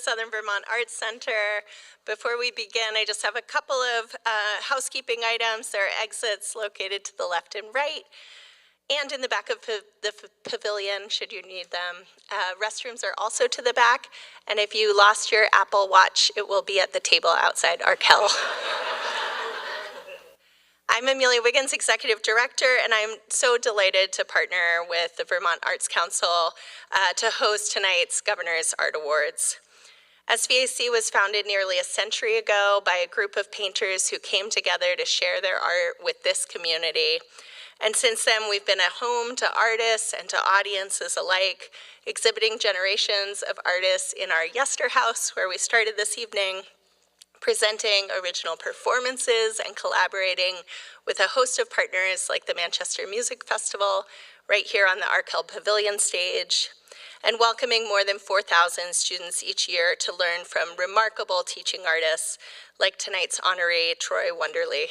Southern Vermont Arts Center. Before we begin, I just have a couple of housekeeping items. There are exits located to the left and right, and in the back of the pavilion, should you need them. Restrooms are also to the back, and if you lost your Apple Watch, it will be at the table outside Arkell. I'm Amelia Wiggins, Executive Director, and I'm so delighted to partner with the Vermont Arts Council to host tonight's Governor's Art Awards. SVAC was founded nearly a century ago by a group of painters who came together to share their art with this community. And since then, we've been a home to artists and to audiences alike, exhibiting generations of artists in our Yester House, where we started this evening, presenting original performances and collaborating with a host of partners like the Manchester Music Festival, right here on the Arkell Pavilion stage, and welcoming more than 4,000 students each year to learn from remarkable teaching artists like tonight's honoree, Troy Wonderly.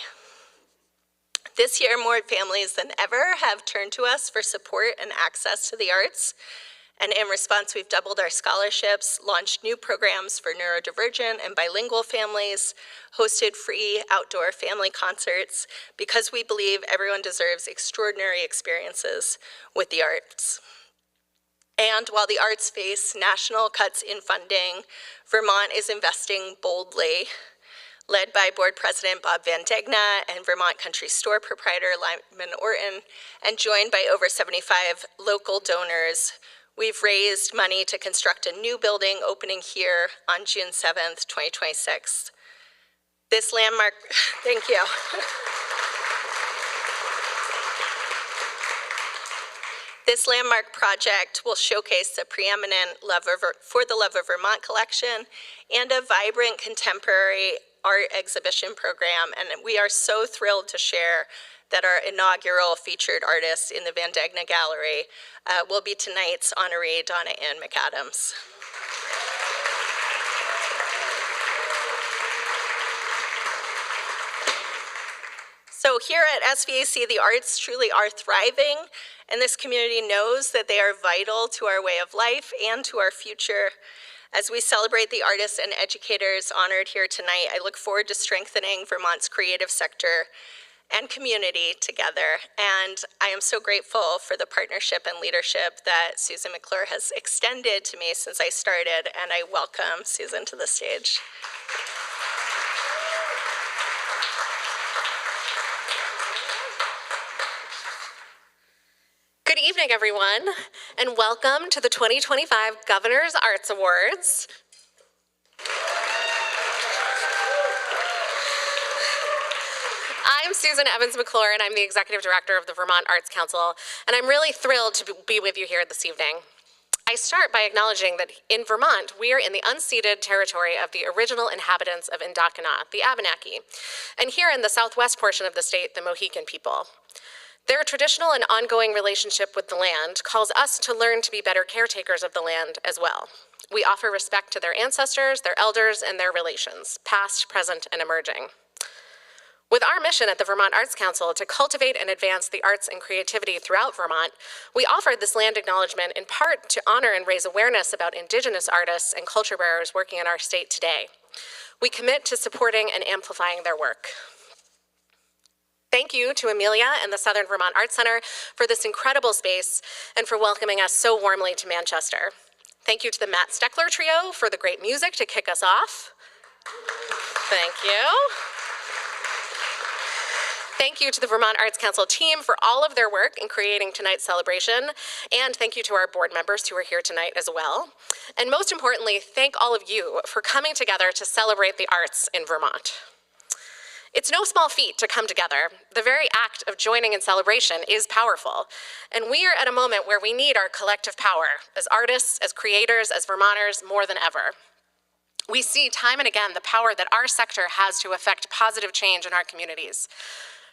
This year, more families than ever have turned to us for support and access to the arts. And in response, we've doubled our scholarships, launched new programs for neurodivergent and bilingual families, hosted free outdoor family concerts, because we believe everyone deserves extraordinary experiences with the arts. And while the arts face national cuts in funding, Vermont is investing boldly, led by Board President Bob Van Degna and Vermont Country Store proprietor Lyman Orton, and joined by over 75 local donors. We've raised money to construct a new building opening here on June 7th, 2026. This landmark, thank you. This landmark project will showcase the preeminent For the Love of Vermont collection and a vibrant contemporary art exhibition program, and we are so thrilled to share that our inaugural featured artist in the Van Degna Gallery will be tonight's honoree, Donna Ann McAdams. So here at SVAC, the arts truly are thriving, and this community knows that they are vital to our way of life and to our future. As we celebrate the artists and educators honored here tonight, I look forward to strengthening Vermont's creative sector and community together. And I am so grateful for the partnership and leadership that Susan McClure has extended to me since I started, and I welcome Susan to the stage. Good evening, everyone, and welcome to the 2025 Governor's Arts Awards. I'm Susan Evans McClure, and I'm the Executive Director of the Vermont Arts Council, and I'm really thrilled to be with you here this evening. I start by acknowledging that in Vermont, we are in the unceded territory of the original inhabitants of Indocana, the Abenaki, and here in the southwest portion of the state, the Mohican people. Their traditional and ongoing relationship with the land calls us to learn to be better caretakers of the land as well. We offer respect to their ancestors, their elders, and their relations, past, present, and emerging. With our mission at the Vermont Arts Council to cultivate and advance the arts and creativity throughout Vermont, we offered this land acknowledgement in part to honor and raise awareness about Indigenous artists and culture bearers working in our state today. We commit to supporting and amplifying their work. Thank you to Amelia and the Southern Vermont Arts Center for this incredible space and for welcoming us so warmly to Manchester. Thank you to the Matt Steckler Trio for the great music to kick us off. Thank you. Thank you to the Vermont Arts Council team for all of their work in creating tonight's celebration, and thank you to our board members who are here tonight as well. And most importantly, thank all of you for coming together to celebrate the arts in Vermont. It's no small feat to come together. The very act of joining in celebration is powerful, and we are at a moment where we need our collective power as artists, as creators, as Vermonters more than ever. We see time and again the power that our sector has to affect positive change in our communities.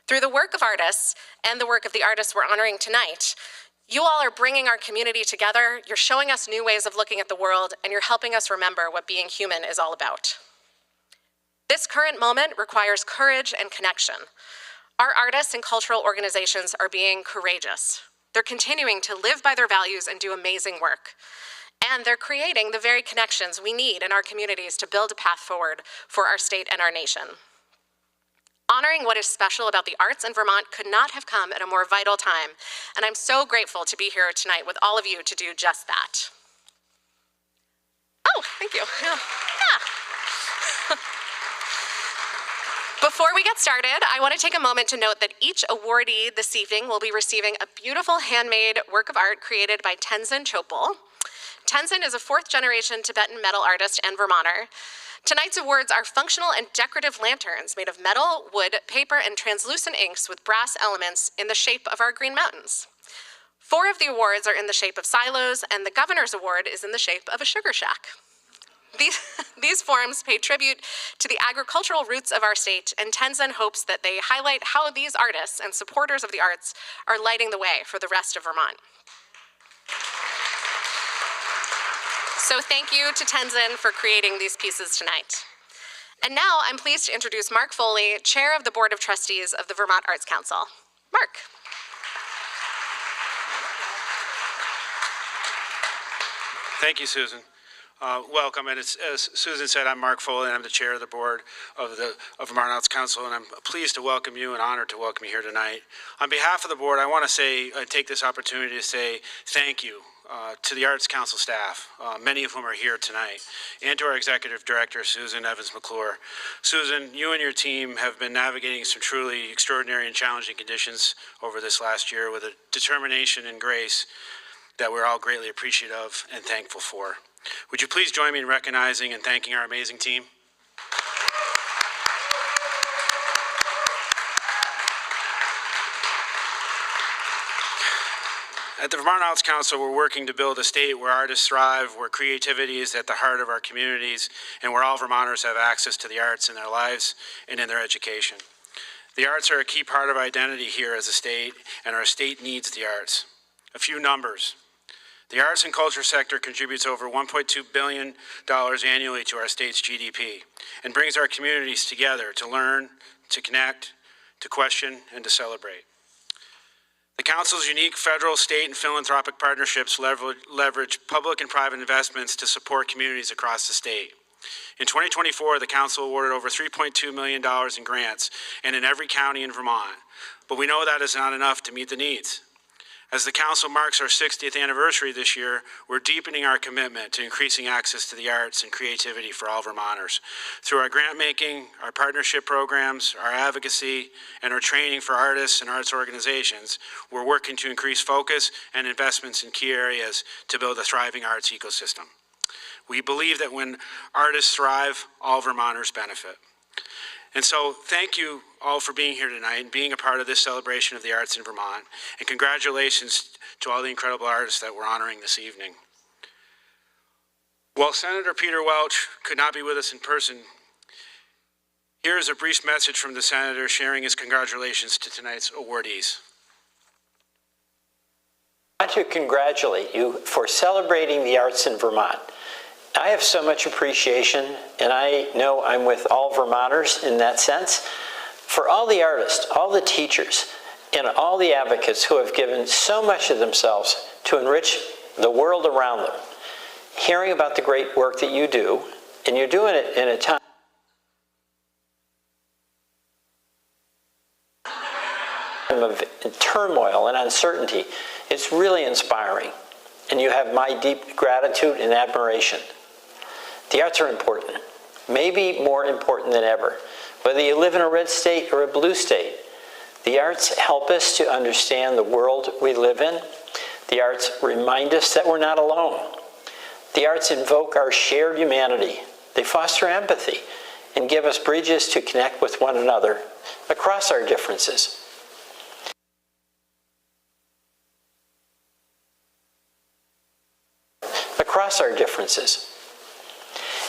Through the work of artists and the work of the artists we're honoring tonight, you all are bringing our community together, you're showing us new ways of looking at the world, and you're helping us remember what being human is all about. This current moment requires courage and connection. Our artists and cultural organizations are being courageous. They're continuing to live by their values and do amazing work. And they're creating the very connections we need in our communities to build a path forward for our state and our nation. Honoring what is special about the arts in Vermont could not have come at a more vital time, and I'm so grateful to be here tonight with all of you to do just that. Oh, thank you. Yeah. Before we get started, I want to take a moment to note that each awardee this evening will be receiving a beautiful handmade work of art created by Tenzin Chopal. Tenzin is a fourth-generation Tibetan metal artist and Vermonter. Tonight's awards are functional and decorative lanterns made of metal, wood, paper, and translucent inks with brass elements in the shape of our Green Mountains. 4 of the awards are in the shape of silos, and the Governor's Award is in the shape of a sugar shack. These forms pay tribute to the agricultural roots of our state, and Tenzin hopes that they highlight how these artists and supporters of the arts are lighting the way for the rest of Vermont. So thank you to Tenzin for creating these pieces tonight. And now I'm pleased to introduce Mark Foley, Chair of the Board of Trustees of the Vermont Arts Council. Mark. Thank you, Susan. Welcome, and as Susan said, I'm Mark Foley, and I'm the chair of the board of Vermont Arts Council, and I'm pleased to welcome you and honored to welcome you here tonight. On behalf of the board, I want to take this opportunity to say thank you to the Arts Council staff, many of whom are here tonight, and to our executive director, Susan Evans-McClure. Susan, you and your team have been navigating some truly extraordinary and challenging conditions over this last year with a determination and grace that we're all greatly appreciative of and thankful for. Would you please join me in recognizing and thanking our amazing team? At the Vermont Arts Council, we're working to build a state where artists thrive, where creativity is at the heart of our communities, and where all Vermonters have access to the arts in their lives and in their education. The arts are a key part of our identity here as a state, and our state needs the arts. A few numbers. The arts and culture sector contributes over $1.2 billion annually to our state's GDP and brings our communities together to learn, to connect, to question, and to celebrate. The Council's unique federal, state, and philanthropic partnerships leverage public and private investments to support communities across the state. In 2024, the Council awarded over $3.2 million in grants, and in every county in Vermont. But we know that is not enough to meet the needs. As the Council marks our 60th anniversary this year, we're deepening our commitment to increasing access to the arts and creativity for all Vermonters. Through our grant making, our partnership programs, our advocacy, and our training for artists and arts organizations, we're working to increase focus and investments in key areas to build a thriving arts ecosystem. We believe that when artists thrive, all Vermonters benefit. And so thank you all for being here tonight and being a part of this celebration of the arts in Vermont. And congratulations to all the incredible artists that we're honoring this evening. While Senator Peter Welch could not be with us in person, here is a brief message from the Senator sharing his congratulations to tonight's awardees. I want to congratulate you for celebrating the arts in Vermont. I have so much appreciation, and I know I'm with all Vermonters in that sense, for all the artists, all the teachers, and all the advocates who have given so much of themselves to enrich the world around them. Hearing about the great work that you do, and you're doing it in a time of turmoil and uncertainty, it's really inspiring, and you have my deep gratitude and admiration. The arts are important, maybe more important than ever. Whether you live in a red state or a blue state, the arts help us to understand the world we live in. The arts remind us that we're not alone. The arts invoke our shared humanity. They foster empathy and give us bridges to connect with one another across our differences.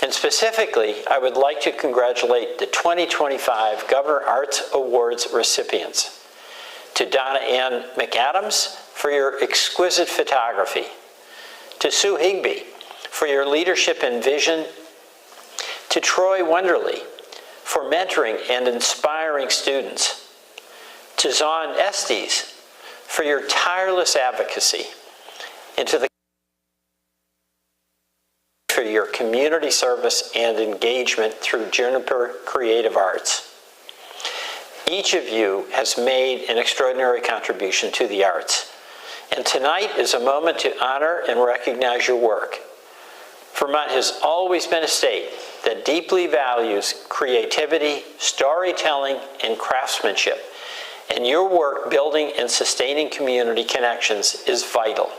And specifically, I would like to congratulate the 2025 Governor Arts Awards recipients. To Donna Ann McAdams for your exquisite photography. To Sue Higbee for your leadership and vision. To Troy Wonderly for mentoring and inspiring students. To Zon Estes for your tireless advocacy. And to the your community service and engagement through Juniper Creative Arts. Each of you has made an extraordinary contribution to the arts, and tonight is a moment to honor and recognize your work. Vermont has always been a state that deeply values creativity, storytelling, and craftsmanship, and your work building and sustaining community connections is vital.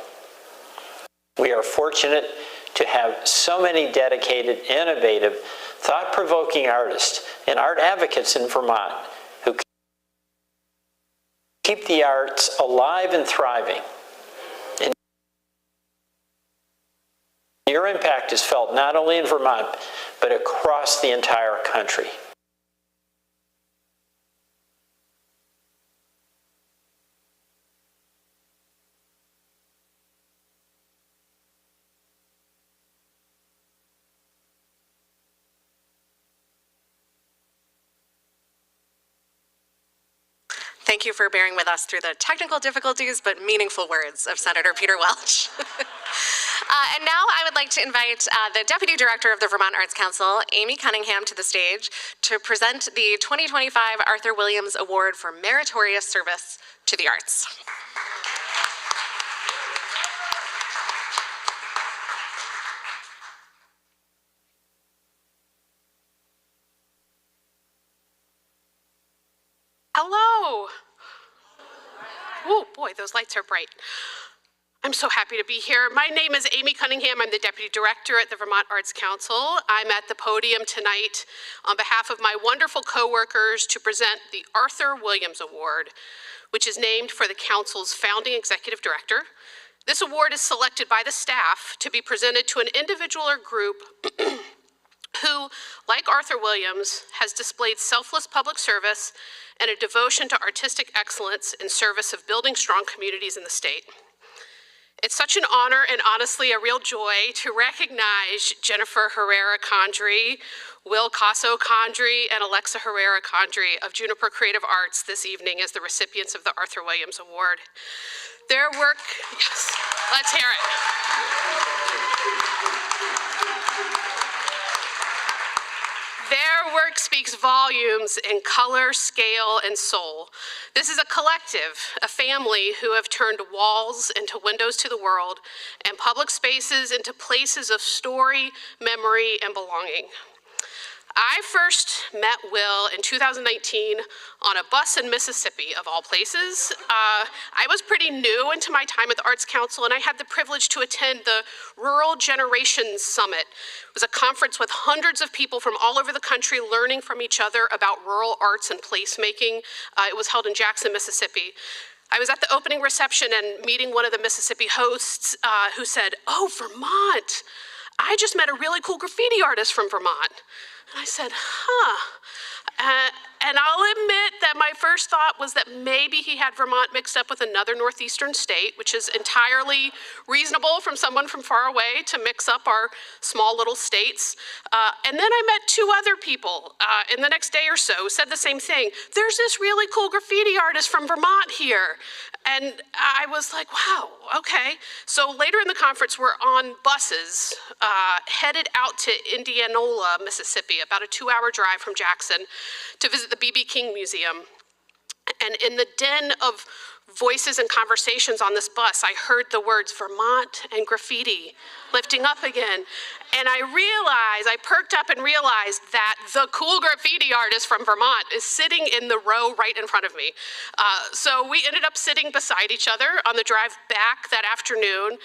We are fortunate to have so many dedicated, innovative, thought-provoking artists and art advocates in Vermont who keep the arts alive and thriving. And your impact is felt not only in Vermont, but across the entire country. Thank you for bearing with us through the technical difficulties, but meaningful words of Senator Peter Welch. And now I would like to invite the Deputy Director of the Vermont Arts Council, Amy Cunningham, to the stage to present the 2025 Arthur Williams Award for Meritorious Service to the Arts. Hello. Oh boy, those lights are bright. I'm so happy to be here. My name is Amy Cunningham. I'm the Deputy Director at the Vermont Arts Council. I'm at the podium tonight on behalf of my wonderful coworkers to present the Arthur Williams Award, which is named for the Council's founding executive director. This award is selected by the staff to be presented to an individual or group who, like Arthur Williams, has displayed selfless public service and a devotion to artistic excellence in service of building strong communities in the state. It's such an honor and honestly a real joy to recognize Jennifer Herrera-Condrey, Will Casso-Condrey, and Alexa Herrera-Condrey of Juniper Creative Arts this evening as the recipients of the Arthur Williams Award. Their work, yes, let's hear it. Their work speaks volumes in color, scale, and soul. This is a collective, a family who have turned walls into windows to the world and public spaces into places of story, memory, and belonging. I first met Will in 2019 on a bus in Mississippi, of all places. I was pretty new into my time at the Arts Council, and I had the privilege to attend the Rural Generations Summit. It was a conference with hundreds of people from all over the country learning from each other about rural arts and placemaking. It was held in Jackson, Mississippi. I was at the opening reception and meeting one of the Mississippi hosts who said, "Oh, Vermont, I just met a really cool graffiti artist from Vermont." And I said, and I'll admit that my first thought was that maybe he had Vermont mixed up with another northeastern state, which is entirely reasonable from someone from far away to mix up our small little states. And then I met two other people in the next day or so who said the same thing. There's this really cool graffiti artist from Vermont here. And I was like, wow, okay. So later in the conference, we're on buses headed out to Indianola, Mississippi, about a 2-hour drive from Jackson, to visit the B.B. King Museum. And in the din of voices and conversations on this bus, I heard the words Vermont and graffiti lifting up again. And I perked up and realized that the cool graffiti artist from Vermont is sitting in the row right in front of me. So we ended up sitting beside each other on the drive back that afternoon.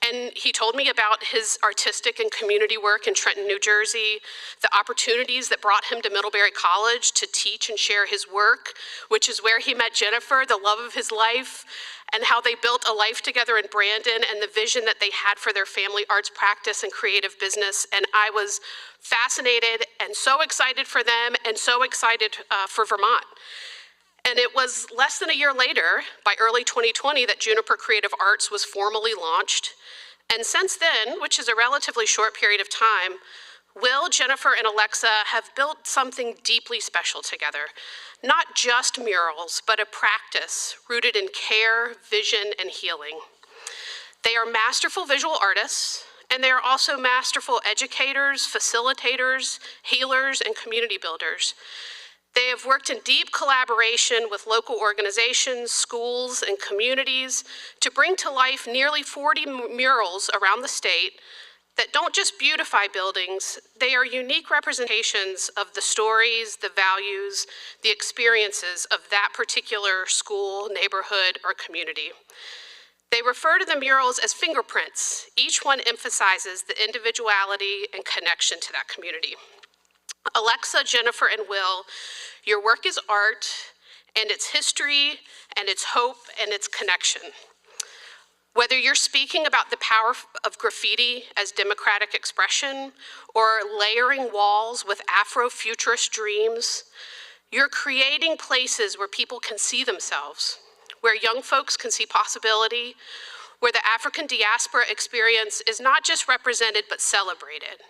And he told me about his artistic and community work in Trenton, New Jersey, the opportunities that brought him to Middlebury College to teach and share his work, which is where he met Jennifer, the love of his life, and how they built a life together in Brandon and the vision that they had for their family arts practice and creative business. And I was fascinated and so excited for them and so excited for Vermont. And it was less than a year later, by early 2020, that Juniper Creative Arts was formally launched. And since then, which is a relatively short period of time, Will, Jennifer, and Alexa have built something deeply special together. Not just murals, but a practice rooted in care, vision, and healing. They are masterful visual artists, And they are also masterful educators, facilitators, healers, and community builders. They have worked in deep collaboration with local organizations, schools, and communities to bring to life nearly 40 murals around the state that don't just beautify buildings, they are unique representations of the stories, the values, the experiences of that particular school, neighborhood, or community. They refer to the murals as fingerprints. Each one emphasizes the individuality and connection to that community. Alexa, Jennifer, and Will, your work is art, and its history, and its hope, and its connection. Whether you're speaking about the power of graffiti as democratic expression, or layering walls with Afrofuturist dreams, you're creating places where people can see themselves, where young folks can see possibility, where the African diaspora experience is not just represented, but celebrated.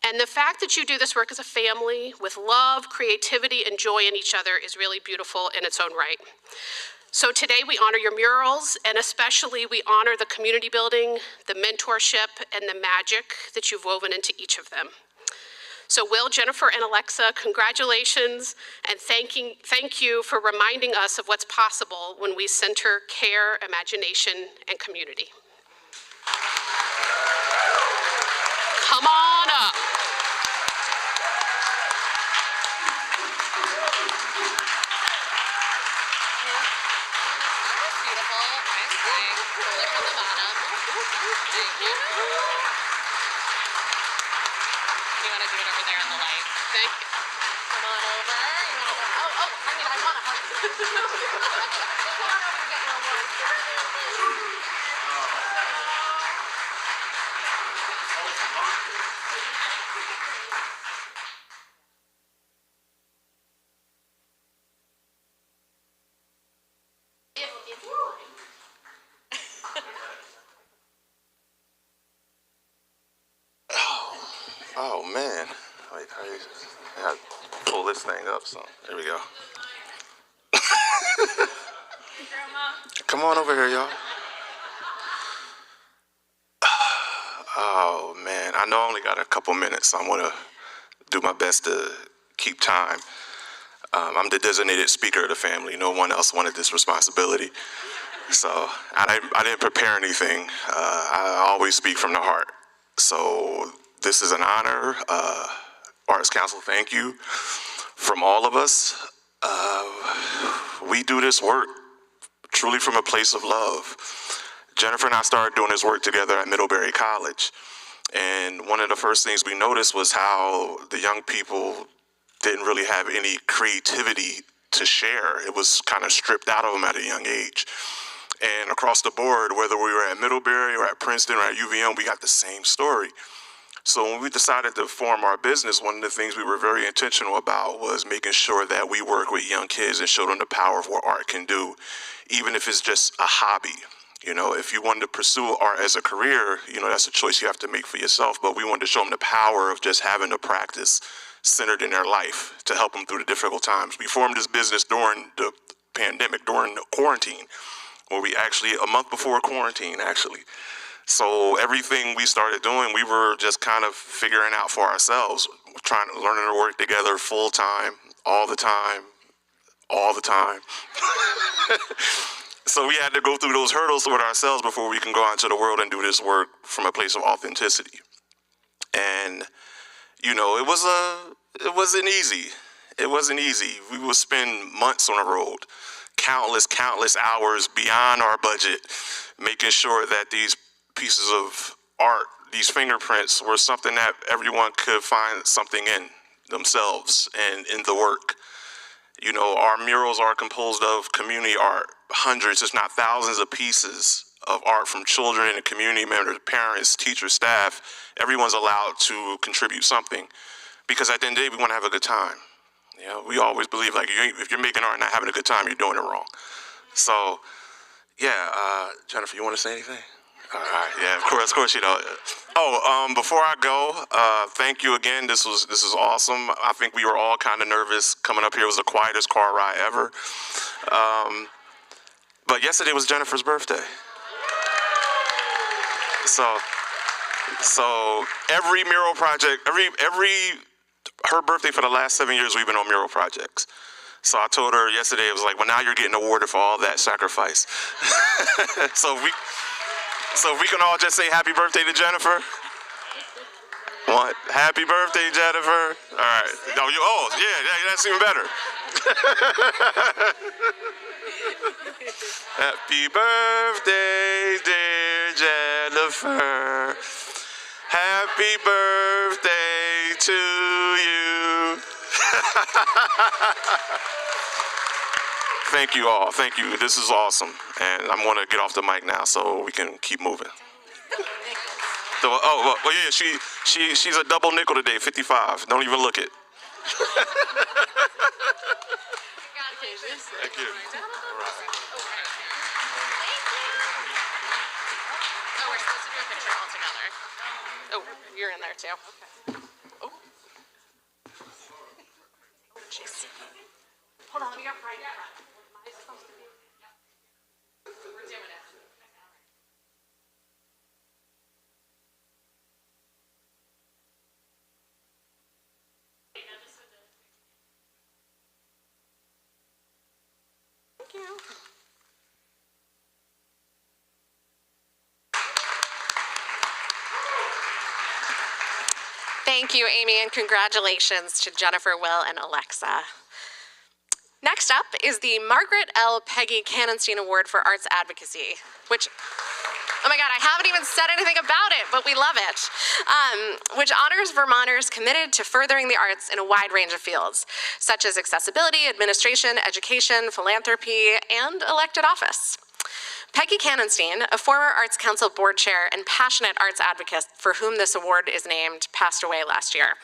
And the fact that you do this work as a family with love, creativity, and joy in each other is really beautiful in its own right. So today we honor your murals, and especially we honor the community building, the mentorship, and the magic that you've woven into each of them. So Will, Jennifer, and Alexa, congratulations, and thank you for reminding us of what's possible when we center care, imagination, and community. Come on up. Thank you. Come on over. I want to hug you. Come on over and get your award. If you like. Oh man, wait, I gotta pull this thing up. So there we go. Come on over here, y'all. Oh man, I know I only got a couple minutes, so I'm gonna do my best to keep time. I'm the designated speaker of the family. No one else wanted this responsibility, so I didn't prepare anything. I always speak from the heart. So this is an honor. Arts Council, thank you. From all of us, we do this work truly from a place of love. Jennifer and I started doing this work together at Middlebury College. And one of the first things we noticed was how the young people didn't really have any creativity to share. It was kind of stripped out of them at a young age. And across the board, whether we were at Middlebury or at Princeton or at UVM, we got the same story. So when we decided to form our business, one of the things we were very intentional about was making sure that we work with young kids and show them the power of what art can do, even if it's just a hobby. You know, if you wanted to pursue art as a career, you know, that's a choice you have to make for yourself. But we wanted to show them the power of just having a practice centered in their life to help them through the difficult times. We formed this business during the pandemic, during the quarantine, where we actually, a month before quarantine, actually. So everything we started doing, we were just kind of figuring out for ourselves, learning to work together full time, all the time, all the time. So we had to go through those hurdles with ourselves before we can go out into the world and do this work from a place of authenticity. And, you know, it wasn't easy. It wasn't easy. We would spend months on the road, countless hours beyond our budget, making sure that these pieces of art, these fingerprints, were something that everyone could find something in themselves and in the work. You know, our murals are composed of community art, hundreds, if not thousands of pieces of art from children and community members, parents, teachers, staff. Everyone's allowed to contribute something, because at the end of the day, we want to have a good time. You know, we always believe, like, if you're making art and not having a good time, you're doing it wrong. So, yeah, Jennifer, you want to say anything? All right, yeah, of course, you know. Oh, before I go, thank you again. This is awesome. I think we were all kind of nervous coming up here. It was the quietest car ride ever. But yesterday was Jennifer's birthday. So So every mural project, her birthday for the last 7 years, we've been on mural projects. So I told her yesterday, it was like, well, now you're getting awarded for all that sacrifice. So if we can all just say happy birthday to Jennifer. What? Happy birthday, Jennifer. All right. No, yeah, that's even better. Happy birthday, dear Jennifer. Happy birthday to you. Thank you all. Thank you. This is awesome. And I'm going to get off the mic now so we can keep moving. Well, yeah, she's a double nickel today, 55. Don't even look it. Thank you. All right. Oh, we're supposed to do a picture all together. Oh, you're in there too. Okay. Oh. Jeez. Hold on, let me go right in front. What am I supposed to be? We're doing it. Thank you. Thank you, Amy, and congratulations to Jennifer, Will, and Alexa. Next up is the Margaret L. Peggy Cannonstein Award for Arts Advocacy, which, oh my God, I haven't even said anything about it, but we love it, which honors Vermonters committed to furthering the arts in a wide range of fields, such as accessibility, administration, education, philanthropy, and elected office. Peggy Cannonstein, a former Arts Council board chair and passionate arts advocate for whom this award is named, passed away last year.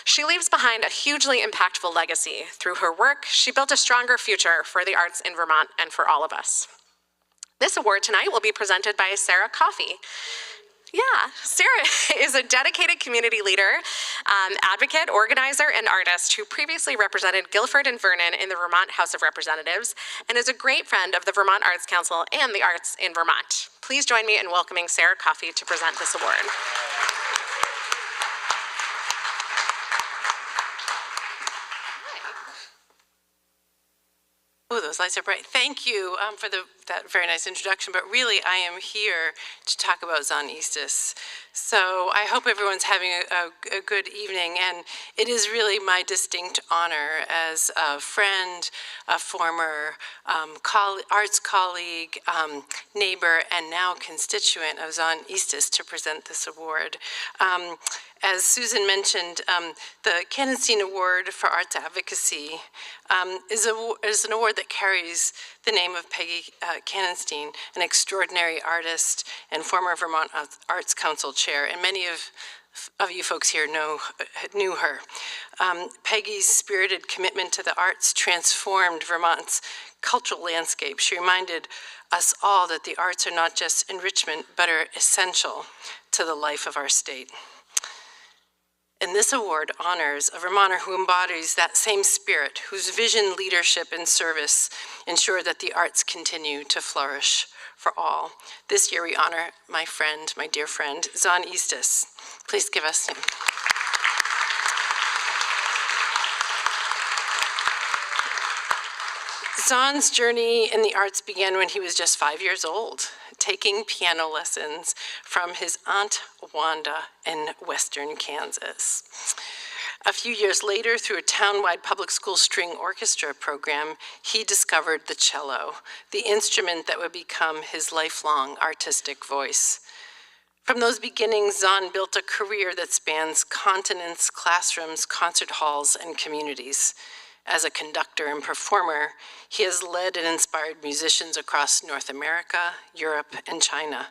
She leaves behind a hugely impactful legacy. Through her work, she built a stronger future for the arts in Vermont and for all of us. This award tonight will be presented by Sarah Coffey. Yeah, Sarah is a dedicated community leader, advocate, organizer, and artist who previously represented Guilford and Vernon in the Vermont House of Representatives and is a great friend of the Vermont Arts Council and the arts in Vermont. Please join me in welcoming Sarah Coffey to present this award. Oh, those lights are bright. Thank you for that very nice introduction, but really I am here to talk about Zon Eastis. So I hope everyone's having a good evening, and it is really my distinct honor as a friend, a former arts colleague, neighbor, and now constituent of Zon Eastis to present this award. As Susan mentioned, the Cannonstein Award for Arts Advocacy is an award that carries the name of Peggy Cannonstein, an extraordinary artist and former Vermont Arts Council chair, and many of you folks here knew her. Peggy's spirited commitment to the arts transformed Vermont's cultural landscape. She reminded us all that the arts are not just enrichment, but are essential to the life of our state. And this award honors a Vermonter who embodies that same spirit, whose vision, leadership, and service ensure that the arts continue to flourish for all. This year we honor my friend, my dear friend, Zon Eastis. Please give us him. Zon's journey in the arts began when he was just 5 years old, taking piano lessons from his Aunt Wanda in Western Kansas. A few years later, through a town-wide public school string orchestra program, he discovered the cello, the instrument that would become his lifelong artistic voice. From those beginnings, Zon built a career that spans continents, classrooms, concert halls, and communities. As a conductor and performer, he has led and inspired musicians across North America, Europe, and China.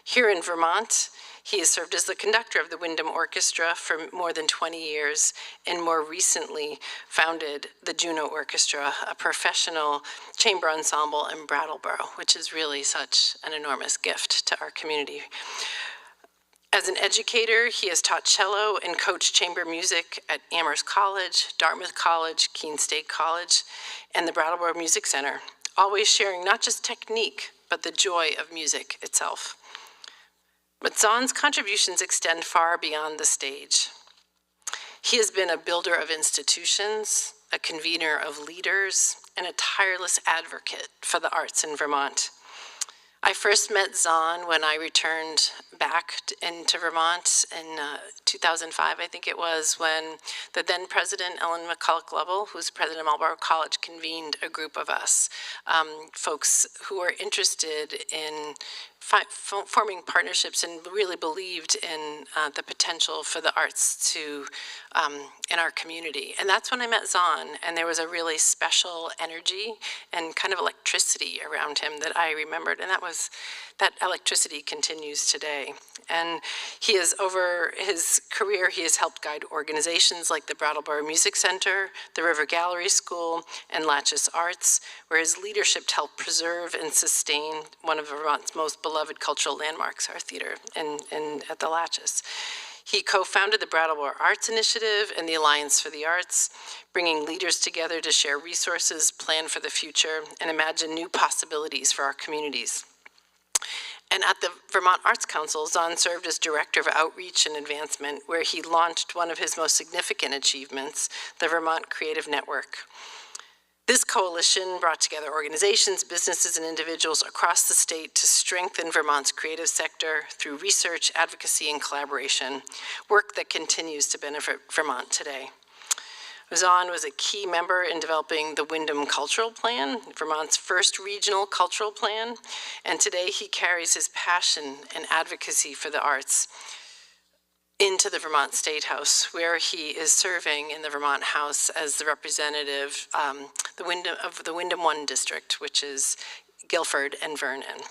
Here in Vermont, he has served as the conductor of the Wyndham Orchestra for more than 20 years, and more recently founded the Juno Orchestra, a professional chamber ensemble in Brattleboro, which is really such an enormous gift to our community. As an educator, he has taught cello and coached chamber music at Amherst College, Dartmouth College, Keene State College, and the Brattleboro Music Center, always sharing not just technique, but the joy of music itself. But Zahn's contributions extend far beyond the stage. He has been a builder of institutions, a convener of leaders, and a tireless advocate for the arts in Vermont. I first met Zahn when I returned back into Vermont in 2005, I think it was, when the then president, Ellen McCulloch Lovell, who's president of Marlborough College, convened a group of us, folks who were interested in forming partnerships and really believed in the potential for the arts to in our community. And that's when I met Zahn, and there was a really special energy and kind of electricity around him that I remembered, and that electricity continues today. And he has, over his career, he has helped guide organizations like the Brattleboro Music Center, the River Gallery School, and Latches Arts, where his leadership helped preserve and sustain one of Vermont's most beloved cultural landmarks, our theater at the Latches. He co-founded the Brattleboro Arts Initiative and the Alliance for the Arts, bringing leaders together to share resources, plan for the future, and imagine new possibilities for our communities. And at the Vermont Arts Council, Zahn served as Director of Outreach and Advancement, where he launched one of his most significant achievements, the Vermont Creative Network. This coalition brought together organizations, businesses, and individuals across the state to strengthen Vermont's creative sector through research, advocacy, and collaboration, work that continues to benefit Vermont today. Zahn was a key member in developing the Wyndham Cultural Plan, Vermont's first regional cultural plan, and today he carries his passion and advocacy for the arts into the Vermont State House, where he is serving in the Vermont House as the representative of the Wyndham 1 district, which is Guilford and Vernon.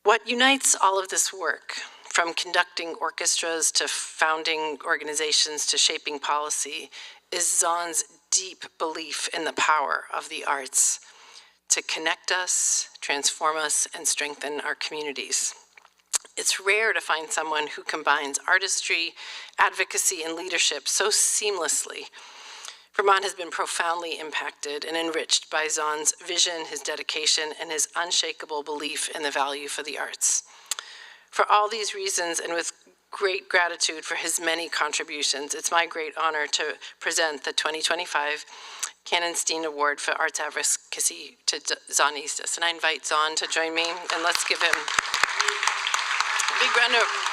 What unites all of this work, from conducting orchestras to founding organizations to shaping policy, is Zahn's deep belief in the power of the arts to connect us, transform us, and strengthen our communities. It's rare to find someone who combines artistry, advocacy, and leadership so seamlessly. Vermont has been profoundly impacted and enriched by Zahn's vision, his dedication, and his unshakable belief in the value for the arts. For all these reasons, and with great gratitude for his many contributions, it's my great honor to present the 2025 Cannon-Steen Award for Arts Advocacy to Zahn Eastis. And I invite Zahn to join me, and let's give him a big round of applause.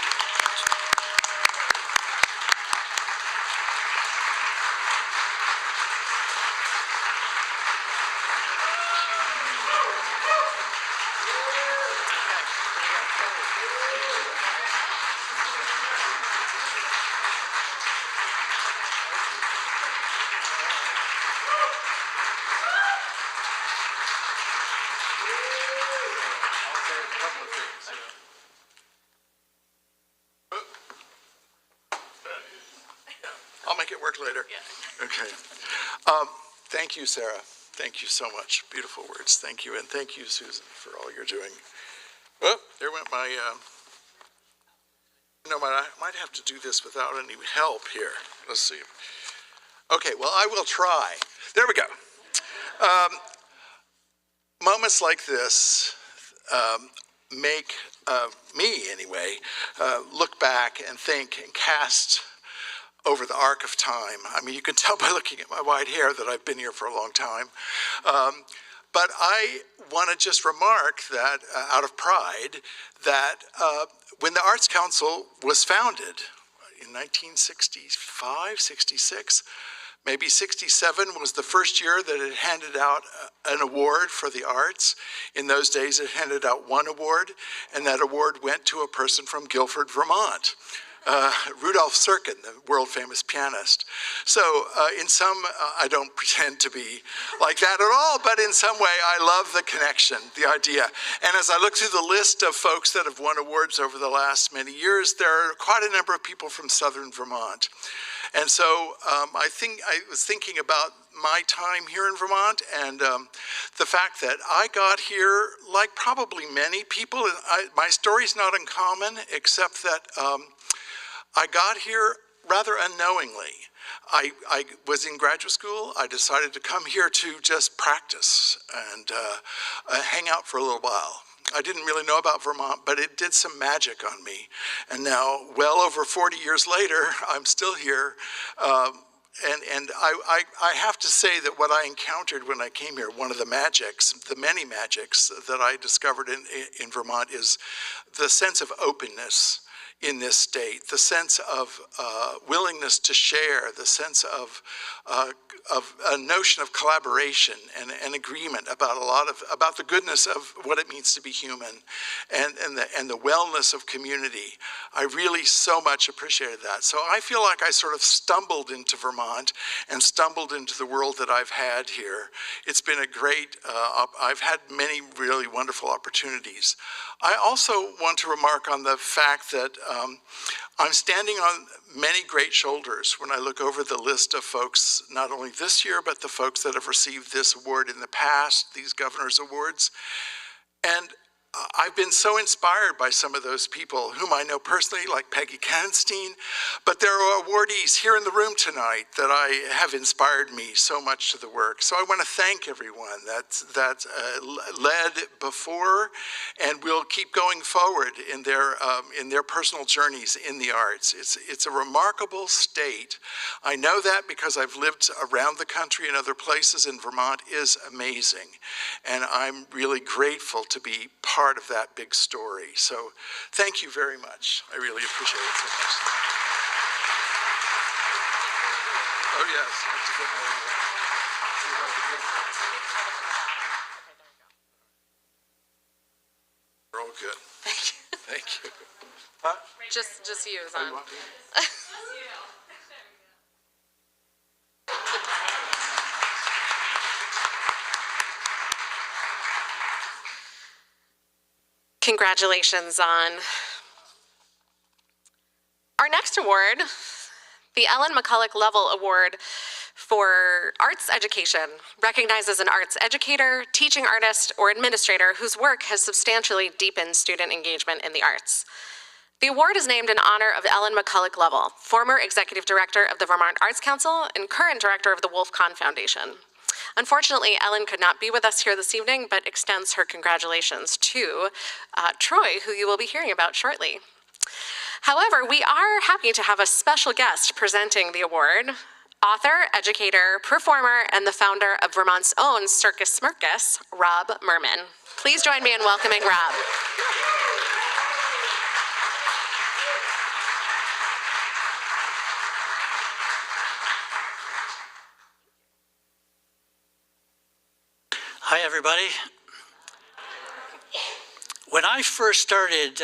I'll make it work later. Yeah. Okay. Thank you, Sarah. Thank you so much. Beautiful words. Thank you. And thank you, Susan, for all you're doing. Oh, there went my, I might have to do this without any help here. Let's see. Okay, well, I will try. There we go. Moments like this make me, anyway, look back and think and cast over the arc of time. I mean, you can tell by looking at my white hair that I've been here for a long time. But I want to just remark that, out of pride, that when the Arts Council was founded in 1965, 66, maybe 67 was the first year that it handed out an award for the arts. In those days, it handed out one award, and that award went to a person from Guilford, Vermont. Rudolf Serkin, the world-famous pianist. So in some, I don't pretend to be like that at all, but in some way I love the connection, the idea. And as I look through the list of folks that have won awards over the last many years, there are quite a number of people from southern Vermont. And so I was thinking about my time here in Vermont and the fact that I got here, like probably many people, my story's not uncommon, except that I got here rather unknowingly. I was in graduate school. I decided to come here to just practice and hang out for a little while. I didn't really know about Vermont, but it did some magic on me. And now, well over 40 years later, I'm still here. And I have to say that what I encountered when I came here, one of the magics, the many magics that I discovered in Vermont, is the sense of openness in this state, the sense of willingness to share, the sense of a notion of collaboration and agreement about the goodness of what it means to be human, and the wellness of community. I really so much appreciated that. So I feel like I sort of stumbled into Vermont and stumbled into the world that I've had here. It's been a great, I've had many really wonderful opportunities. I also want to remark on the fact that I'm standing on many great shoulders when I look over the list of folks, not only this year, but the folks that have received this award in the past, these governor's awards. And I've been so inspired by some of those people whom I know personally, like Peggy Canstein, but there are awardees here in the room tonight that have inspired me so much to the work. So I want to thank everyone that led before and will keep going forward in their personal journeys in the arts. It's a remarkable state. I know that because I've lived around the country and other places, and Vermont is amazing. And I'm really grateful to be part of that big story. So thank you very much. I really appreciate it so much. Oh yes, I have to get my... We're all good. Thank you. Thank you. Just you, Zahn. You want me? Congratulations on our next award, the Ellen McCulloch Level Award for Arts Education, recognizes an arts educator, teaching artist, or administrator whose work has substantially deepened student engagement in the arts. The award is named in honor of Ellen McCulloch Level, former executive director of the Vermont Arts Council and current director of the Wolf Kahn Foundation. Unfortunately, Ellen could not be with us here this evening, but extends her congratulations to Troy, who you will be hearing about shortly. However, we are happy to have a special guest presenting the award, author, educator, performer, and the founder of Vermont's own Circus Smirkus, Rob Merman. Please join me in welcoming Rob. Hi, everybody. When I first started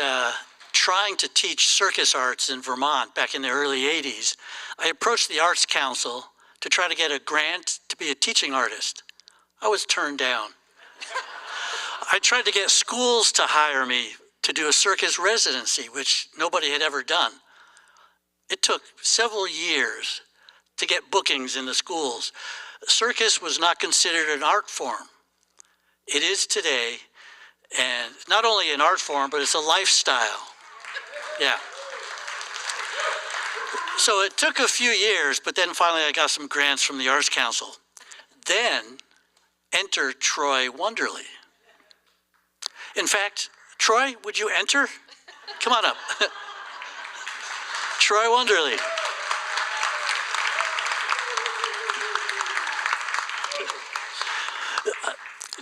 trying to teach circus arts in Vermont back in the early 80s, I approached the Arts Council to try to get a grant to be a teaching artist. I was turned down. I tried to get schools to hire me to do a circus residency, which nobody had ever done. It took several years to get bookings in the schools. Circus was not considered an art form. It is today, and not only an art form, but it's a lifestyle. Yeah. So it took a few years, but then finally I got some grants from the Arts Council. Then enter Troy Wonderly. In fact, Troy, would you enter? Come on up. Troy Wonderly.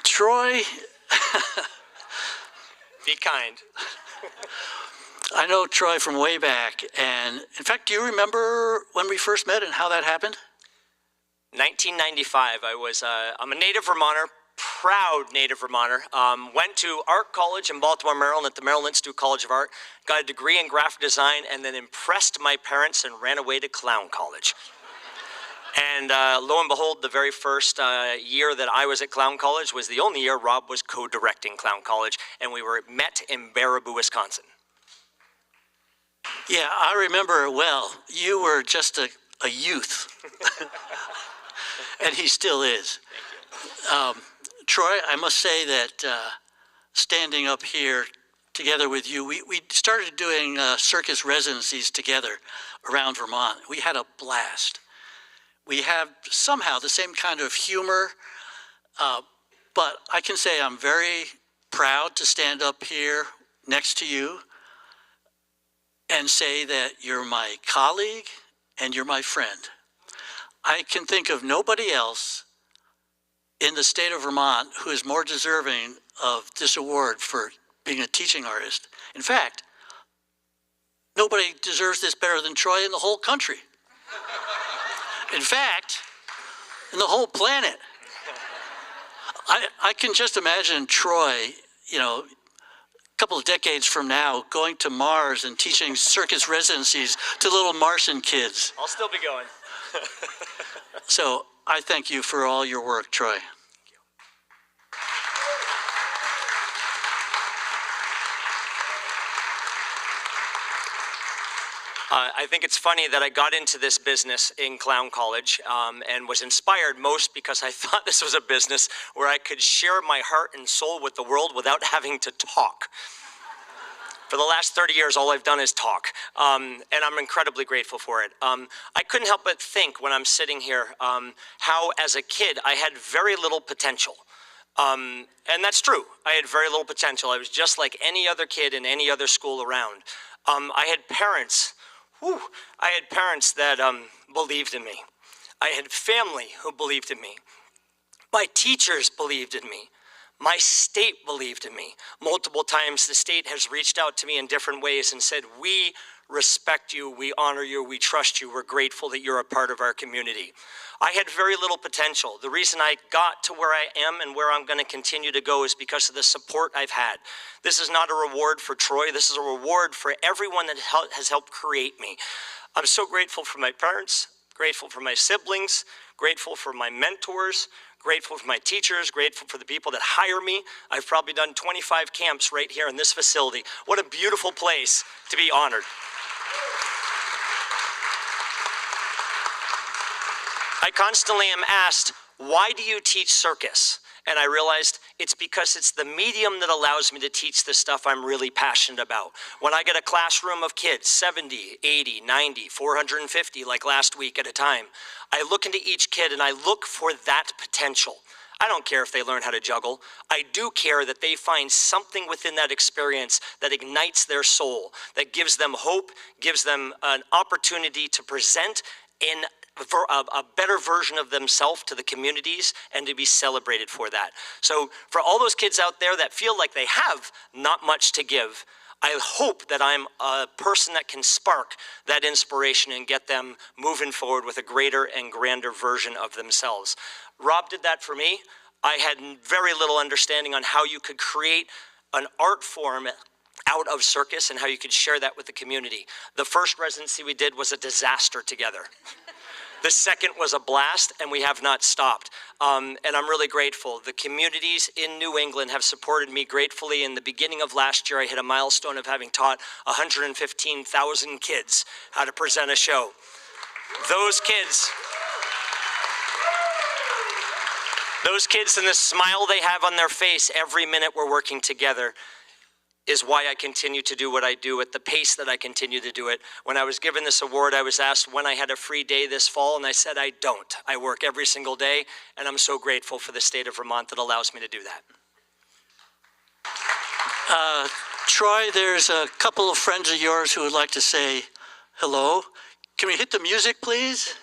Troy. Be kind. I know Troy from way back, and in fact, do you remember when we first met and how that happened? 1995, I'm a native Vermonter, proud native Vermonter. Went to art college in Baltimore, Maryland at the Maryland Institute College of Art, got a degree in graphic design, and then impressed my parents and ran away to clown college. And lo and behold, the very first year that I was at Clown College was the only year Rob was co-directing Clown College, and we were met in Baraboo, Wisconsin. Yeah, I remember it well. You were just a youth, and he still is. Troy, I must say that standing up here together with you, we started doing circus residencies together around Vermont. We had a blast. We have somehow the same kind of humor, but I can say I'm very proud to stand up here next to you and say that you're my colleague and you're my friend. I can think of nobody else in the state of Vermont who is more deserving of this award for being a teaching artist. In fact, nobody deserves this better than Troy in the whole country. In fact, in the whole planet. I can just imagine Troy, you know, a couple of decades from now, going to Mars and teaching circus residencies to little Martian kids. I'll still be going. So I thank you for all your work, Troy. I think it's funny that I got into this business in Clown College and was inspired most because I thought this was a business where I could share my heart and soul with the world without having to talk. For the last 30 years, all I've done is talk, and I'm incredibly grateful for it. I couldn't help but think when I'm sitting here how, as a kid, I had very little potential. And that's true. I had very little potential. I was just like any other kid in any other school around. I had parents that believed in me. I had family who believed in me. My teachers believed in me. My state believed in me. Multiple times the state has reached out to me in different ways and said, we respect you, we honor you, we trust you, we're grateful that you're a part of our community. I had very little potential. The reason I got to where I am and where I'm going to continue to go is because of the support I've had. This is not a reward for Troy. This is a reward for everyone that has helped create me. I'm so grateful for my parents, grateful for my siblings, grateful for my mentors, grateful for my teachers, grateful for the people that hire me. I've probably done 25 camps right here in this facility. What a beautiful place to be honored. I constantly am asked, why do you teach circus? And I realized it's because it's the medium that allows me to teach the stuff I'm really passionate about. When I get a classroom of kids, 70, 80, 90, 450, like last week at a time, I look into each kid and I look for that potential. I don't care if they learn how to juggle. I do care that they find something within that experience that ignites their soul, that gives them hope, gives them an opportunity to present in a better version of themselves to the communities and to be celebrated for that. So for all those kids out there that feel like they have not much to give, I hope that I'm a person that can spark that inspiration and get them moving forward with a greater and grander version of themselves. Rob did that for me. I had very little understanding on how you could create an art form out of circus and how you could share that with the community. The first residency we did was a disaster together. The second was a blast, and we have not stopped. And I'm really grateful. The communities in New England have supported me gratefully. In the beginning of last year, I hit a milestone of having taught 115,000 kids how to present a show. Those kids and the smile they have on their face every minute we're working together is why I continue to do what I do at the pace that I continue to do it. When I was given this award, I was asked when I had a free day this fall, and I said I don't. I work every single day, and I'm so grateful for the state of Vermont that allows me to do that. Troy, there's a couple of friends of yours who would like to say hello. Can we hit the music, please?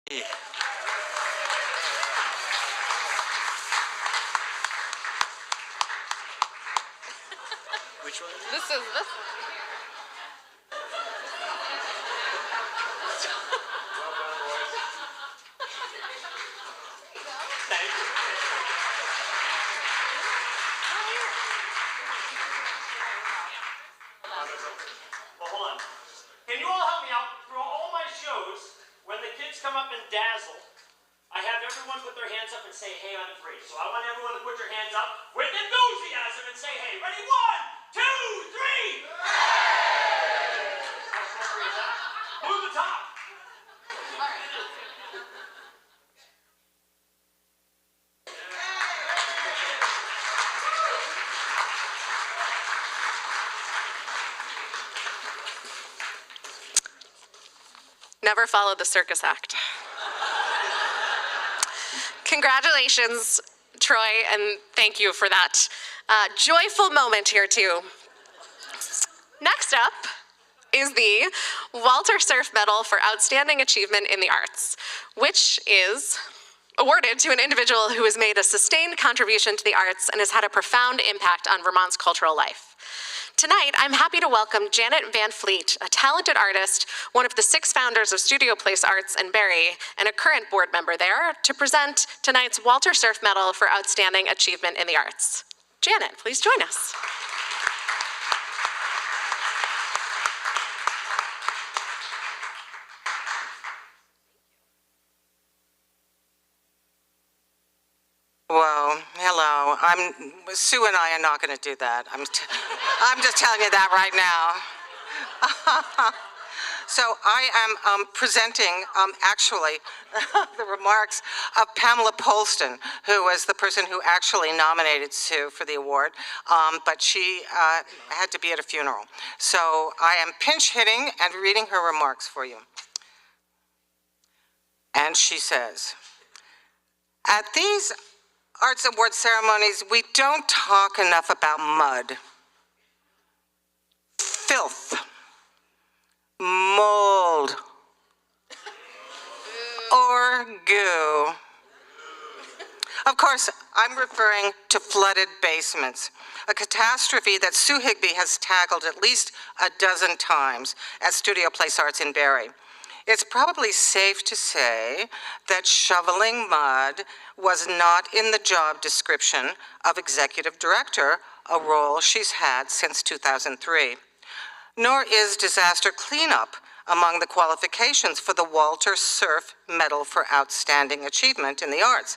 Which one? This is this. Well, hold on. Can you all help me out? Through all my shows, when the kids come up and dazzle, I have everyone put their hands up and say, hey, on the three. So I want everyone to put your hands up with enthusiasm and say, hey. Ready? 1, 2, 3. Move the top. Never followed the circus act. Congratulations, Troy, and thank you for that joyful moment here, too. Next up is the Walter Cerf Medal for Outstanding Achievement in the Arts, which is awarded to an individual who has made a sustained contribution to the arts and has had a profound impact on Vermont's cultural life. Tonight, I'm happy to welcome Janet Van Fleet, a talented artist, one of the 6 founders of Studio Place Arts in Barrie, and a current board member there, to present tonight's Walter Cerf Medal for Outstanding Achievement in the Arts. Janet, please join us. Whoa, hello. Sue and I are not going to do that. I'm just telling you that right now. So I am presenting, actually, the remarks of Pamela Polston, who was the person who actually nominated Sue for the award, but she had to be at a funeral. So I am pinch hitting and reading her remarks for you. And she says, at these Arts Award ceremonies, we don't talk enough about mud, filth, mold, or goo. Of course, I'm referring to flooded basements, a catastrophe that Sue Higbee has tackled at least a dozen times at Studio Place Arts in Barrie. It's probably safe to say that shoveling mud was not in the job description of executive director, a role she's had since 2003. Nor is disaster cleanup among the qualifications for the Walter Cerf Medal for Outstanding Achievement in the Arts.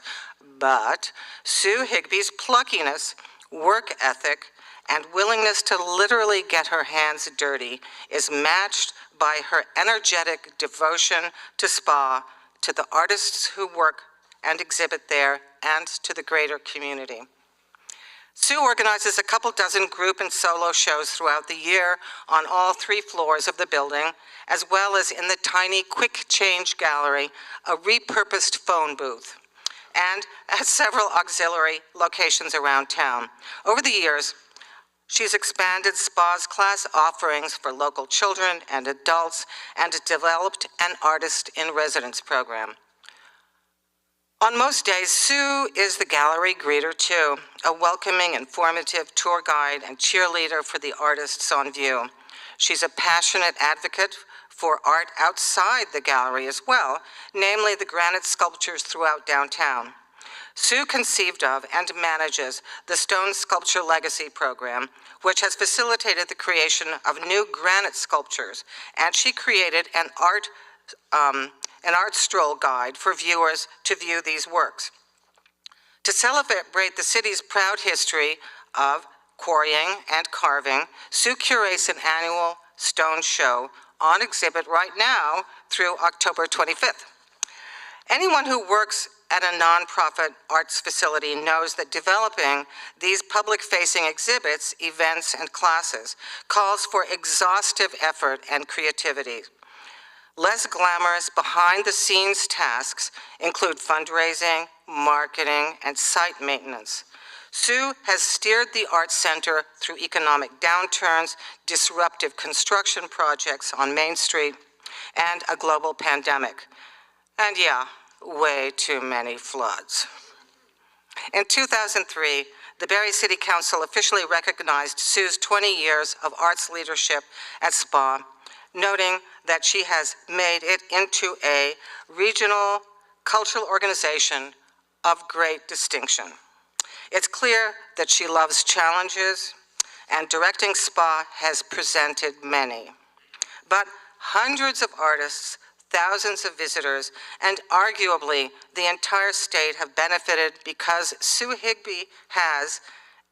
But Sue Higbee's pluckiness, work ethic, and willingness to literally get her hands dirty is matched by her energetic devotion to SPA, to the artists who work and exhibit there, and to the greater community. Sue organizes a couple dozen group and solo shows throughout the year on all 3 floors of the building, as well as in the tiny Quick Change Gallery, a repurposed phone booth, and at several auxiliary locations around town. Over the years, she's expanded SPA's class offerings for local children and adults and developed an Artist in Residence program. On most days, Sue is the gallery greeter too, a welcoming, informative tour guide and cheerleader for the artists on view. She's a passionate advocate for art outside the gallery as well, namely the granite sculptures throughout downtown. Sue conceived of and manages the Stone Sculpture Legacy Program, which has facilitated the creation of new granite sculptures, and she created an art stroll guide for viewers to view these works. To celebrate the city's proud history of quarrying and carving, Sue curates an annual stone show on exhibit right now through October 25th. Anyone who works at a nonprofit arts facility knows that developing these public-facing exhibits, events, and classes calls for exhaustive effort and creativity. Less glamorous behind-the-scenes tasks include fundraising, marketing, and site maintenance. Sue has steered the Arts Center through economic downturns, disruptive construction projects on Main Street, and a global pandemic. And yeah, way too many floods. In 2003, the Barrie City Council officially recognized Sue's 20 years of arts leadership at SPA, noting that she has made it into a regional cultural organization of great distinction. It's clear that she loves challenges, and directing SPA has presented many. But hundreds of artists, thousands of visitors, and arguably the entire state have benefited because Sue Higbee has,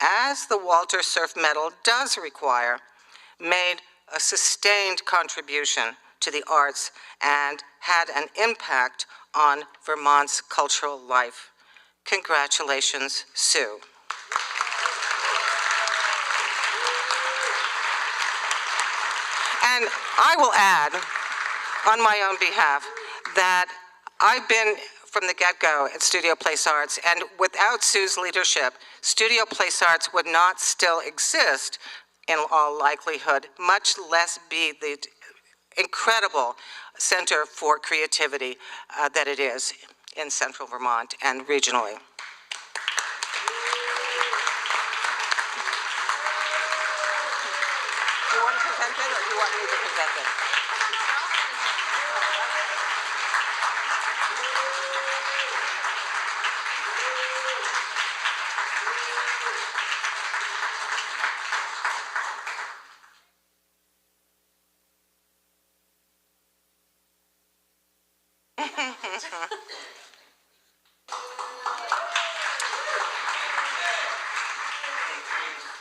as the Walter Surf Medal does require, made a sustained contribution to the arts and had an impact on Vermont's cultural life. Congratulations, Sue. And I will add, on my own behalf, that I've been from the get-go at Studio Place Arts, and without Sue's leadership, Studio Place Arts would not still exist in all likelihood, much less be the incredible center for creativity that it is in central Vermont and regionally. Do you want to present it, or do you want me to present it?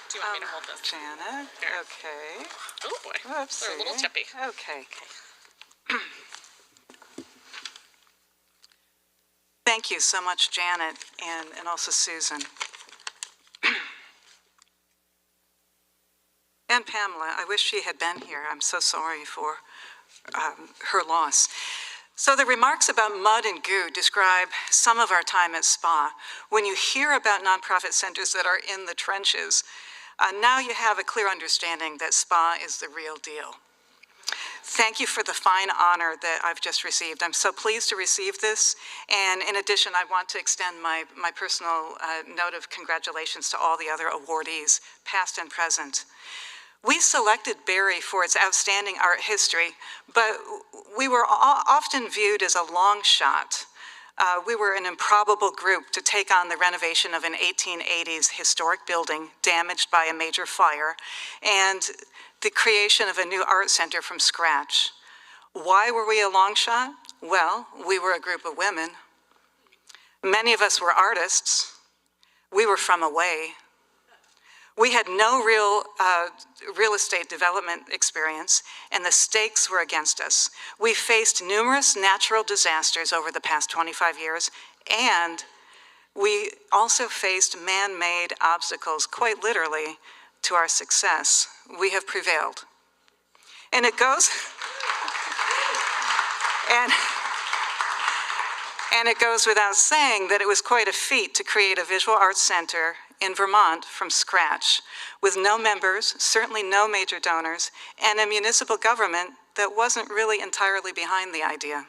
Do you want me to hold this? Janet, There. okay. Oh boy, Whoopsie. they're a little tippy. Okay. Thank you so much, Janet, and also Susan. And Pamela, I wish she had been here. I'm so sorry for her loss. So the remarks about mud and goo describe some of our time at SPA. When you hear about nonprofit centers that are in the trenches, now you have a clear understanding that SPA is the real deal. Thank you for the fine honor that I've just received. I'm so pleased to receive this. And in addition, I want to extend my personal note of congratulations to all the other awardees, past and present. We selected Barrie for its outstanding art history, but we were often viewed as a long shot. We were an improbable group to take on the renovation of an 1880s historic building damaged by a major fire and the creation of a new art center from scratch. Why were we a long shot? Well, we were a group of women. Many of us were artists. We were from away. We had no real estate development experience, and the stakes were against us. We faced numerous natural disasters over the past 25 years, and we also faced man-made obstacles, quite literally, to our success. We have prevailed. And it goes, and it goes without saying that it was quite a feat to create a visual arts center in Vermont from scratch, with no members, certainly no major donors, and a municipal government that wasn't really entirely behind the idea.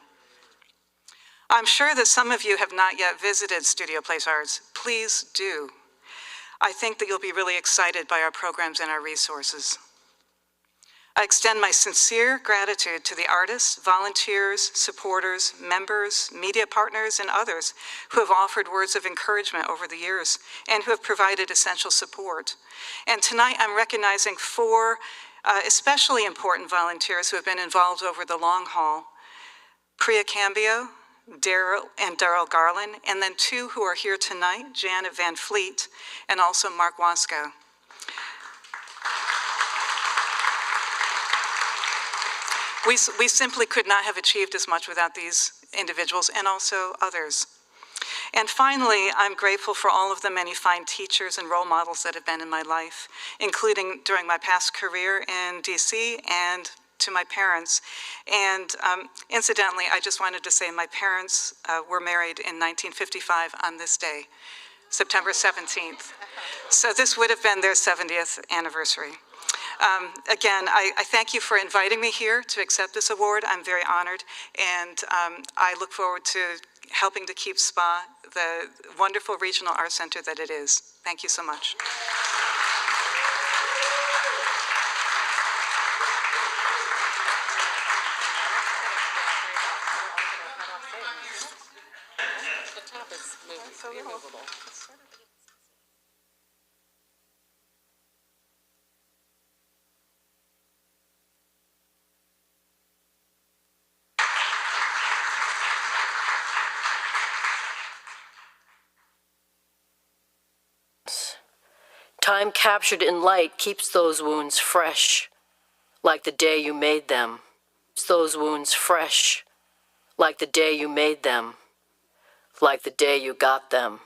I'm sure that some of you have not yet visited Studio Place Arts. Please do. I think that you'll be really excited by our programs and our resources. I extend my sincere gratitude to the artists, volunteers, supporters, members, media partners, and others who have offered words of encouragement over the years and who have provided essential support. And tonight I'm recognizing 4 especially important volunteers who have been involved over the long haul: Priya Cambio, Daryl Garland, and then 2 who are here tonight, Janet Van Fleet and also Mark Wasco. We simply could not have achieved as much without these individuals and also others. And finally, I'm grateful for all of the many fine teachers and role models that have been in my life, including during my past career in DC and to my parents. And incidentally, I just wanted to say my parents were married in 1955 on this day, September 17th. So this would have been their 70th anniversary. Again, I thank you for inviting me here to accept this award. I'm very honored, and I look forward to helping to keep SPA the wonderful regional art center that it is. Thank you so much. Time captured in light keeps those wounds fresh, like the day you made them. Keeps those wounds fresh, like the day you made them, like the day you got them.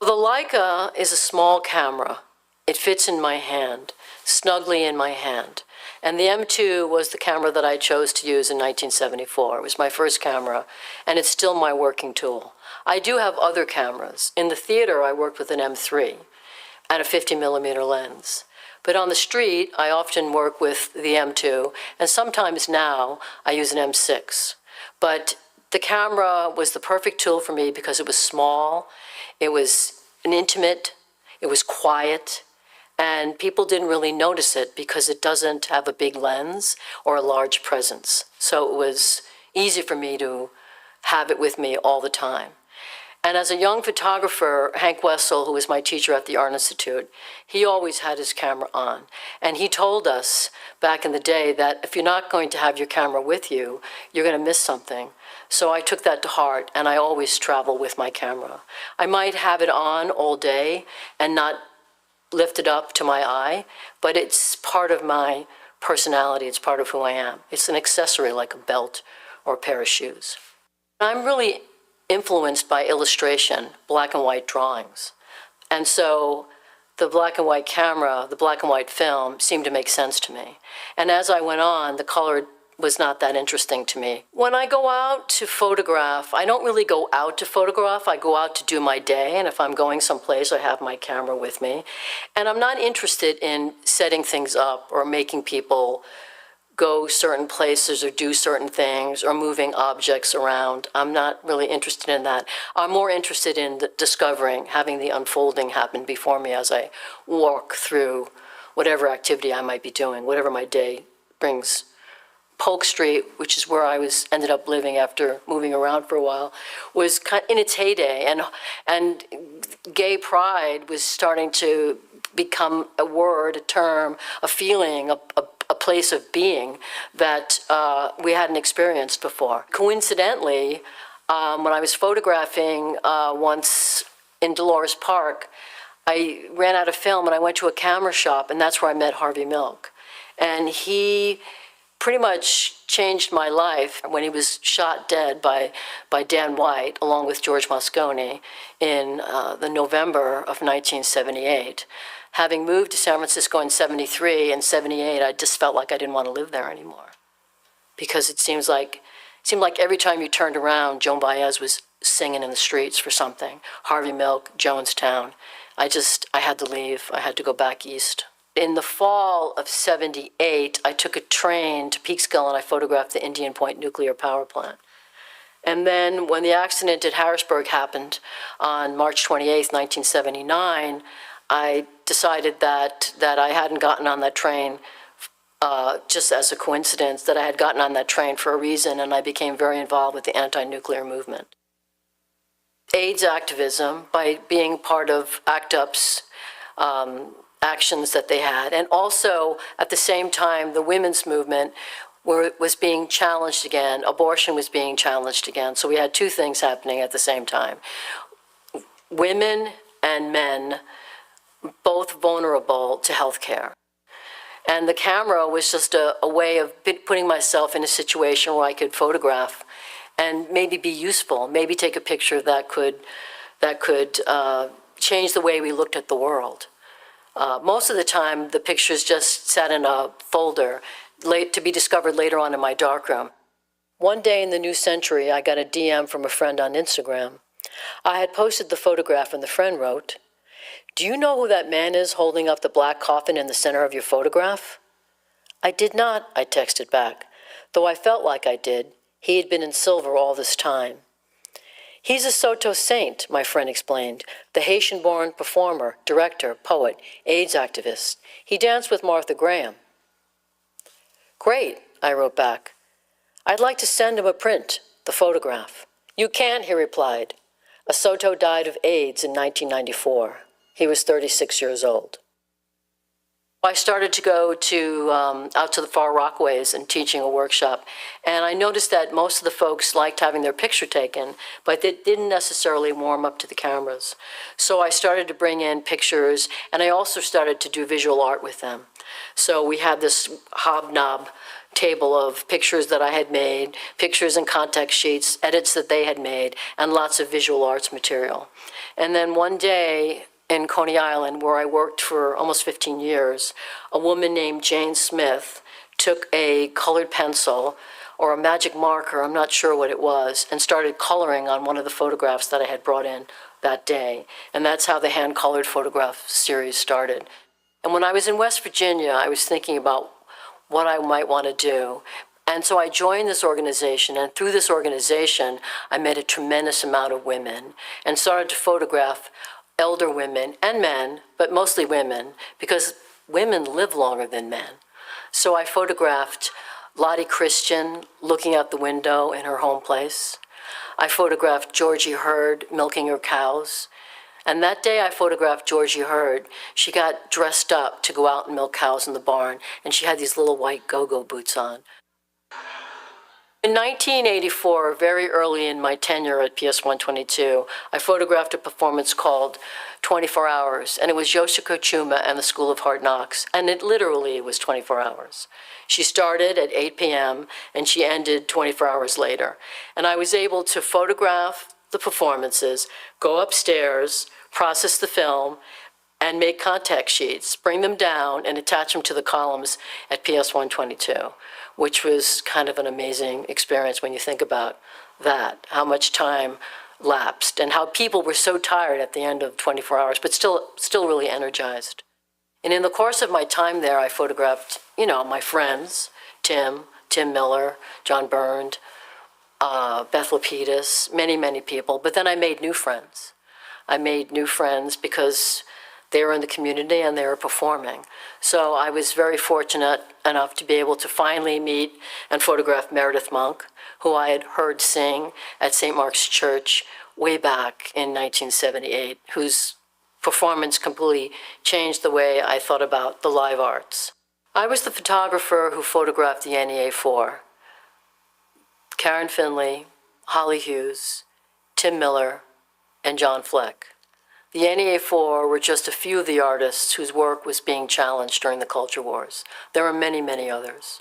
The Leica is a small camera. It fits in my hand, snugly in my hand. And the M2 was the camera that I chose to use in 1974. It was my first camera, and it's still my working tool. I do have other cameras. In the theater, I worked with an M3 and a 50mm lens. But on the street, I often work with the M2, and sometimes now I use an M6. But the camera was the perfect tool for me because it was small, it was intimate, it was quiet, and people didn't really notice it because it doesn't have a big lens or a large presence. So it was easy for me to have it with me all the time. And as a young photographer, Hank Wessel, who was my teacher at the Art Institute, he always had his camera on. And he told us back in the day that if you're not going to have your camera with you, you're going to miss something. So I took that to heart, and I always travel with my camera. I might have it on all day and not lift it up to my eye, but it's part of my personality. It's part of who I am. It's an accessory like a belt or a pair of shoes. I'm really influenced by illustration, black and white drawings. And so the black and white camera, the black and white film seemed to make sense to me. And as I went on, the color was not that interesting to me. When I go out to photograph, I don't really go out to photograph. I go out to do my day, and if I'm going someplace, I have my camera with me. And I'm not interested in setting things up or making people go certain places or do certain things or moving objects around. I'm not really interested in that. I'm more interested in discovering, having the unfolding happen before me as I walk through whatever activity I might be doing, whatever my day brings. Polk Street, which is where I ended up living after moving around for a while, was in its heyday, and gay pride was starting to become a word, a term, a feeling, a place of being that we hadn't experienced before. Coincidentally, when I was photographing once in Dolores Park, I ran out of film and I went to a camera shop, and that's where I met Harvey Milk. And he pretty much changed my life when he was shot dead by Dan White, along with George Moscone, in the November of 1978. Having moved to San Francisco in 73 and 78, I just felt like I didn't want to live there anymore. Because it seemed like every time you turned around, Joan Baez was singing in the streets for something. Harvey Milk, Jonestown. I had to leave. I had to go back east. In the fall of 78, I took a train to Peekskill and I photographed the Indian Point nuclear power plant. And then when the accident at Harrisburg happened on March 28th, 1979, I decided that I hadn't gotten on that train just as a coincidence, that I had gotten on that train for a reason, and I became very involved with the anti-nuclear movement. AIDS activism, by being part of ACT UP's actions that they had, and also at the same time the women's movement was being challenged again, abortion was being challenged again, so we had two things happening at the same time. Women and men both vulnerable to health care. And the camera was just a way of putting myself in a situation where I could photograph and maybe be useful, maybe take a picture that could change the way we looked at the world. Most of the time, the pictures just sat in a folder, to be discovered later on in my darkroom. One day in the new century, I got a DM from a friend on Instagram. I had posted the photograph and the friend wrote, "Do you know who that man is holding up the black coffin in the center of your photograph?" I did not, I texted back, though I felt like I did. He had been in silver all this time. "He's a Soto saint," my friend explained, the Haitian-born performer, director, poet, AIDS activist. He danced with Martha Graham. "Great," I wrote back. "I'd like to send him a print, the photograph." "You can't," he replied. A Soto died of AIDS in 1994. He was 36 years old. I started to go out to the Far Rockaways and teaching a workshop, and I noticed that most of the folks liked having their picture taken, but they didn't necessarily warm up to the cameras. So I started to bring in pictures, and I also started to do visual art with them. So we had this hobnob table of pictures that I had made, pictures and context sheets, edits that they had made, and lots of visual arts material. And then one day, in Coney Island, where I worked for almost 15 years, a woman named Jane Smith took a colored pencil or a magic marker, I'm not sure what it was, and started coloring on one of the photographs that I had brought in that day. And that's how the hand-colored photograph series started. And when I was in West Virginia, I was thinking about what I might want to do. And so I joined this organization, and through this organization, I met a tremendous amount of women and started to photograph elder women and men, but mostly women, because women live longer than men. So I photographed Lottie Christian looking out the window in her home place. I photographed Georgie Hurd milking her cows. And that day I photographed Georgie Hurd. She got dressed up to go out and milk cows in the barn, and she had these little white go-go boots on. In 1984, very early in my tenure at PS 122, I photographed a performance called 24 Hours, and it was Yoshiko Chuma and the School of Hard Knocks, and it literally was 24 hours. She started at 8 p.m., and she ended 24 hours later. And I was able to photograph the performances, go upstairs, process the film, and make context sheets, bring them down, and attach them to the columns at PS 122, which was kind of an amazing experience when you think about that, how much time lapsed, and how people were so tired at the end of 24 hours, but still really energized. And in the course of my time there, I photographed, my friends, Tim Miller, John Byrne, Beth Lapidus, many people, but then I made new friends. I made new friends because they were in the community and they were performing. So I was very fortunate enough to be able to finally meet and photograph Meredith Monk, who I had heard sing at St. Mark's Church way back in 1978, whose performance completely changed the way I thought about the live arts. I was the photographer who photographed the NEA4. Karen Finley, Holly Hughes, Tim Miller, and John Fleck. The NEA4 were just a few of the artists whose work was being challenged during the culture wars. There were many others.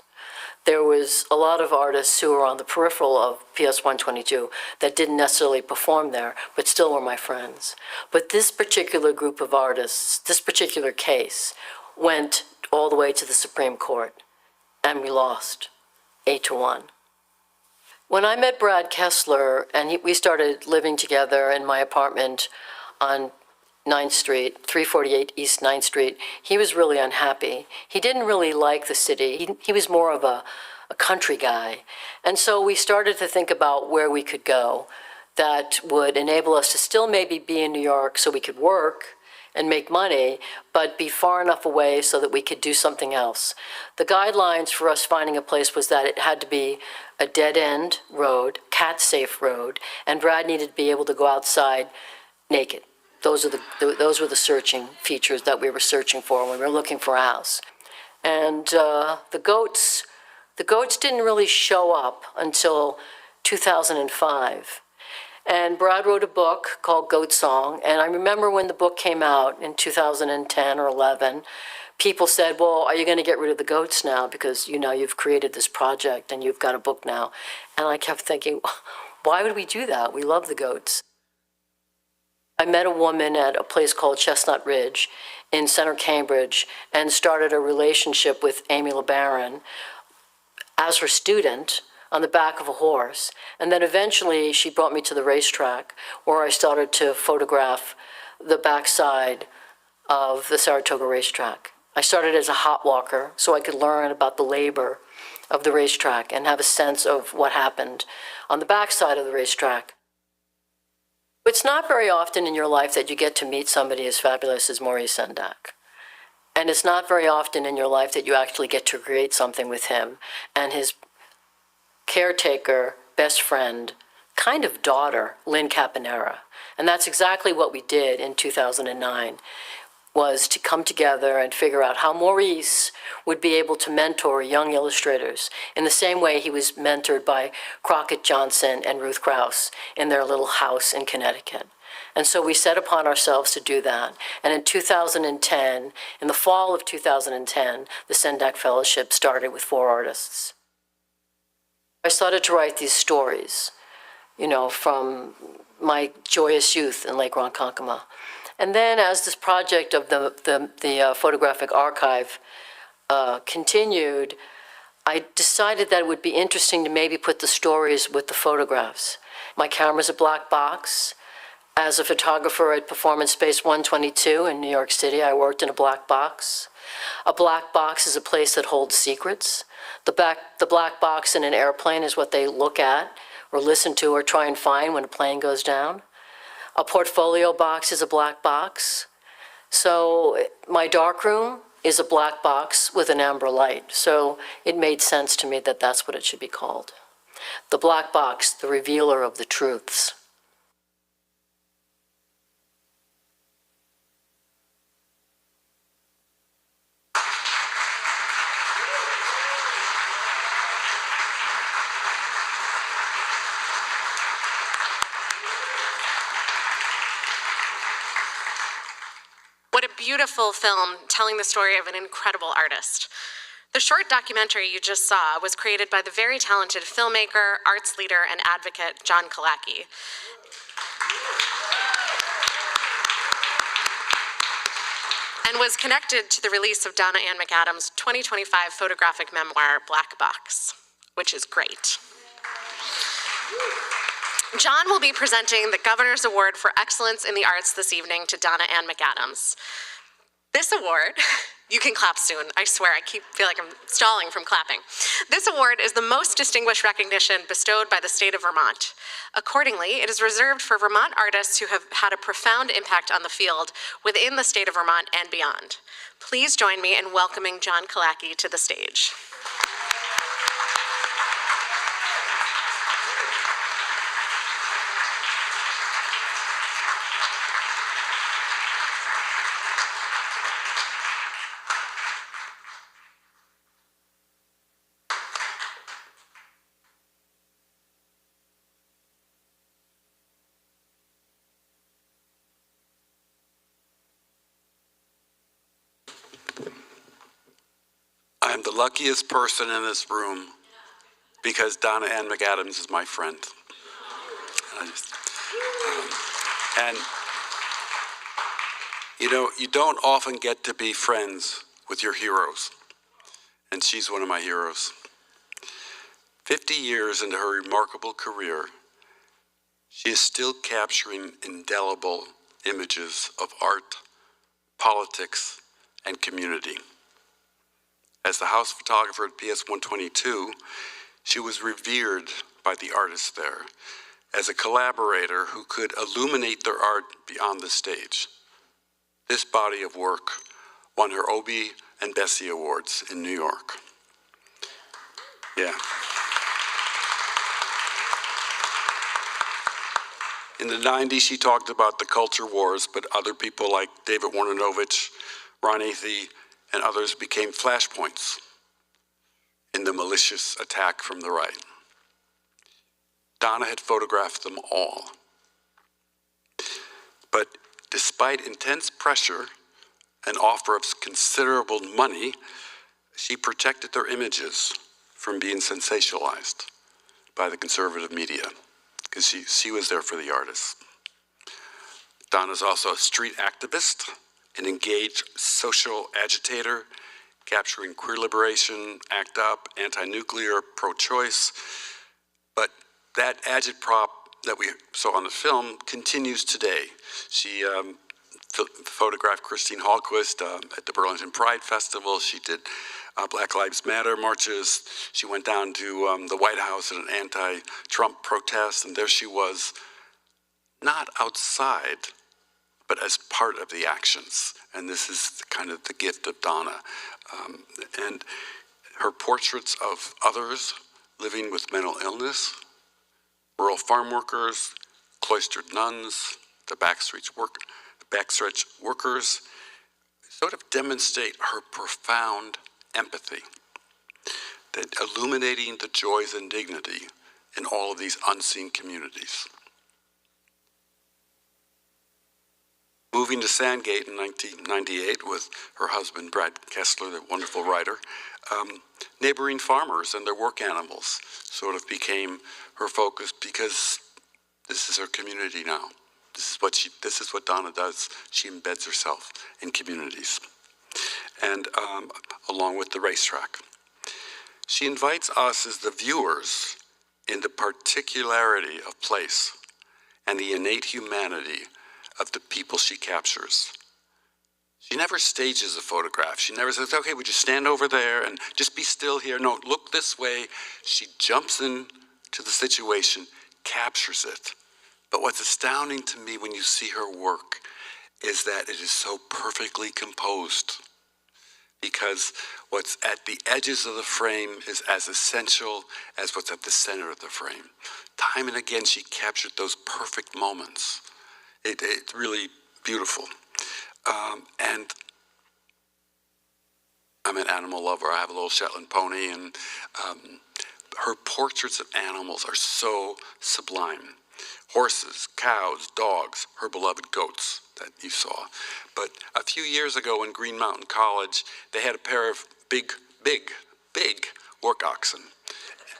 There was a lot of artists who were on the peripheral of PS 122 that didn't necessarily perform there, but still were my friends. But this particular group of artists, this particular case, went all the way to the Supreme Court, and we lost 8-1. When I met Brad Kessler, and we started living together in my apartment on 9th Street, 348 East 9th Street, he was really unhappy. He didn't really like the city. He was more of a country guy. And so we started to think about where we could go that would enable us to still maybe be in New York so we could work and make money, but be far enough away so that we could do something else. The guidelines for us finding a place was that it had to be a dead-end road, cat-safe road, and Brad needed to be able to go outside naked. Those were the searching features that we were searching for when we were looking for a house. And the goats didn't really show up until 2005. And Brad wrote a book called Goat Song, and I remember when the book came out in 2010 or 11, people said, well, are you going to get rid of the goats now because you've created this project and you've got a book now? And I kept thinking, why would we do that? We love the goats. I met a woman at a place called Chestnut Ridge in Center Cambridge and started a relationship with Amy LeBaron, as her student on the back of a horse. And then eventually she brought me to the racetrack where I started to photograph the backside of the Saratoga racetrack. I started as a hot walker so I could learn about the labor of the racetrack and have a sense of what happened on the backside of the racetrack. It's not very often in your life that you get to meet somebody as fabulous as Maurice Sendak. And it's not very often in your life that you actually get to create something with him and his caretaker, best friend, kind of daughter, Lynn Caponera. And that's exactly what we did in 2009, was to come together and figure out how Maurice would be able to mentor young illustrators in the same way he was mentored by Crockett Johnson and Ruth Krauss in their little house in Connecticut. And so we set upon ourselves to do that. And in 2010, in the fall of 2010, the Sendak Fellowship started with 4 artists. I started to write these stories, you know, from my joyous youth in Lake Ronkonkoma. And then as this project of the photographic archive continued, I decided that it would be interesting to maybe put the stories with the photographs. My camera's a black box. As a photographer at Performance Space 122 in New York City, I worked in a black box. A black box is a place that holds secrets. The black box in an airplane is what they look at or listen to or try and find when a plane goes down. A portfolio box is a black box. So my darkroom is a black box with an amber light. So it made sense to me that that's what it should be called. The black box, the revealer of the truths. What a beautiful film telling the story of an incredible artist. The short documentary you just saw was created by the very talented filmmaker, arts leader, and advocate, John Kalaki. And was connected to the release of Donna Ann McAdams' 2025 photographic memoir, Black Box, which is great. John will be presenting the Governor's Award for Excellence in the Arts this evening to Donna Ann McAdams. This award, you can clap soon, I swear, I feel like I'm stalling from clapping. This award is the most distinguished recognition bestowed by the state of Vermont. Accordingly, it is reserved for Vermont artists who have had a profound impact on the field within the state of Vermont and beyond. Please join me in welcoming John Kalaki to the stage. I'm the luckiest person in this room because Donna Ann McAdams is my friend. And you know, you don't often get to be friends with your heroes, and she's one of my heroes. 50 years into her remarkable career, she is still capturing indelible images of art, politics, and community. As the house photographer at PS 122, she was revered by the artists there as a collaborator who could illuminate their art beyond the stage. This body of work won her Obie and Bessie Awards in New York. Yeah. In the 90s, she talked about the culture wars, but other people like David Warnanovich, Ron Athey, and others became flashpoints in the malicious attack from the right. Donna had photographed them all. But despite intense pressure and offer of considerable money, she protected their images from being sensationalized by the conservative media, because she was there for the artists. Donna's also a street activist, an engaged social agitator, capturing queer liberation, ACT UP, anti-nuclear, pro-choice. But that agitprop that we saw on the film continues today. She photographed Christine Hallquist at the Burlington Pride Festival. She did Black Lives Matter marches. She went down to the White House at an anti-Trump protest, and there she was, not outside, but as part of the actions. And this is kind of the gift of Donna. And her portraits of others living with mental illness, rural farm workers, cloistered nuns, the backstretch workers, sort of demonstrate her profound empathy, that illuminating the joys and dignity in all of these unseen communities. Moving to Sandgate in 1998 with her husband, Brad Kessler, the wonderful writer, neighboring farmers and their work animals sort of became her focus, because this is her community now. This is what Donna does. She embeds herself in communities, and along with the racetrack. She invites us as the viewers in the particularity of place and the innate humanity of the people she captures. She never stages a photograph. She never says, okay, would you stand over there and just be still here? No, look this way. She jumps into the situation, captures it. But what's astounding to me when you see her work is that it is so perfectly composed, because what's at the edges of the frame is as essential as what's at the center of the frame. Time and again, she captured those perfect moments. It's really beautiful. And I'm an animal lover. I have a little Shetland pony, and her portraits of animals are so sublime. Horses, cows, dogs, her beloved goats that you saw. But a few years ago in Green Mountain College, they had a pair of big work oxen.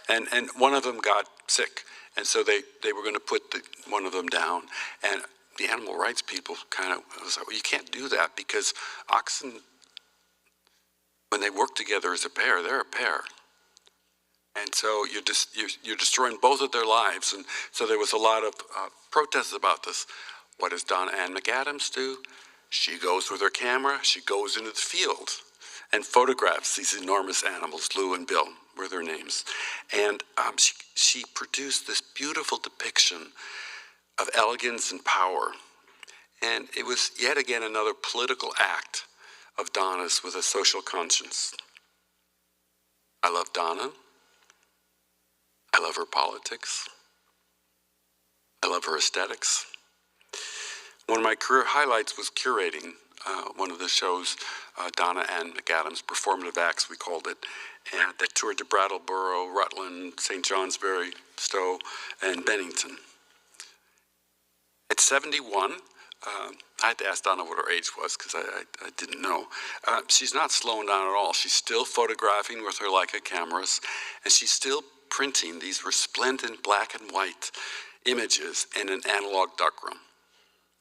And one of them got sick. And so they were going to put one of them down. And the animal rights people kind of was like, well, you can't do that, because oxen, when they work together as a pair, they're a pair. And so you're destroying both of their lives. And so there was a lot of protests about this. What does Donna Ann McAdams do? She goes with her camera, she goes into the field and photographs these enormous animals. Lou and Bill were their names. And she produced this beautiful depiction of elegance and power. And it was yet again another political act of Donna's with a social conscience. I love Donna. I love her politics. I love her aesthetics. One of my career highlights was curating one of the shows, Donna Ann McAdams, Performative Acts, we called it, and that toured to Brattleboro, Rutland, St. Johnsbury, Stowe, and Bennington. At 71, I had to ask Donna what her age was, because I didn't know. She's not slowing down at all. She's still photographing with her Leica cameras, and she's still printing these resplendent black and white images in an analog darkroom.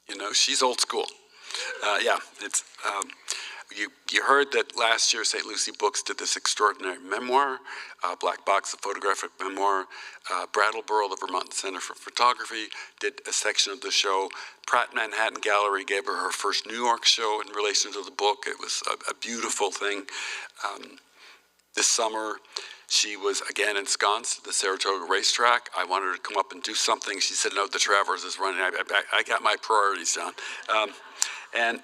You know, she's old school. Yeah, it's, you heard that last year St. Lucie Books did this extraordinary memoir, Black Box, a photographic memoir. Brattleboro, the Vermont Center for Photography, did a section of the show. Pratt Manhattan Gallery gave her first New York show in relation to the book. It was a beautiful thing. This summer, she was again ensconced at the Saratoga racetrack. I wanted her to come up and do something. She said, no, the Travers is running. I got my priorities down. And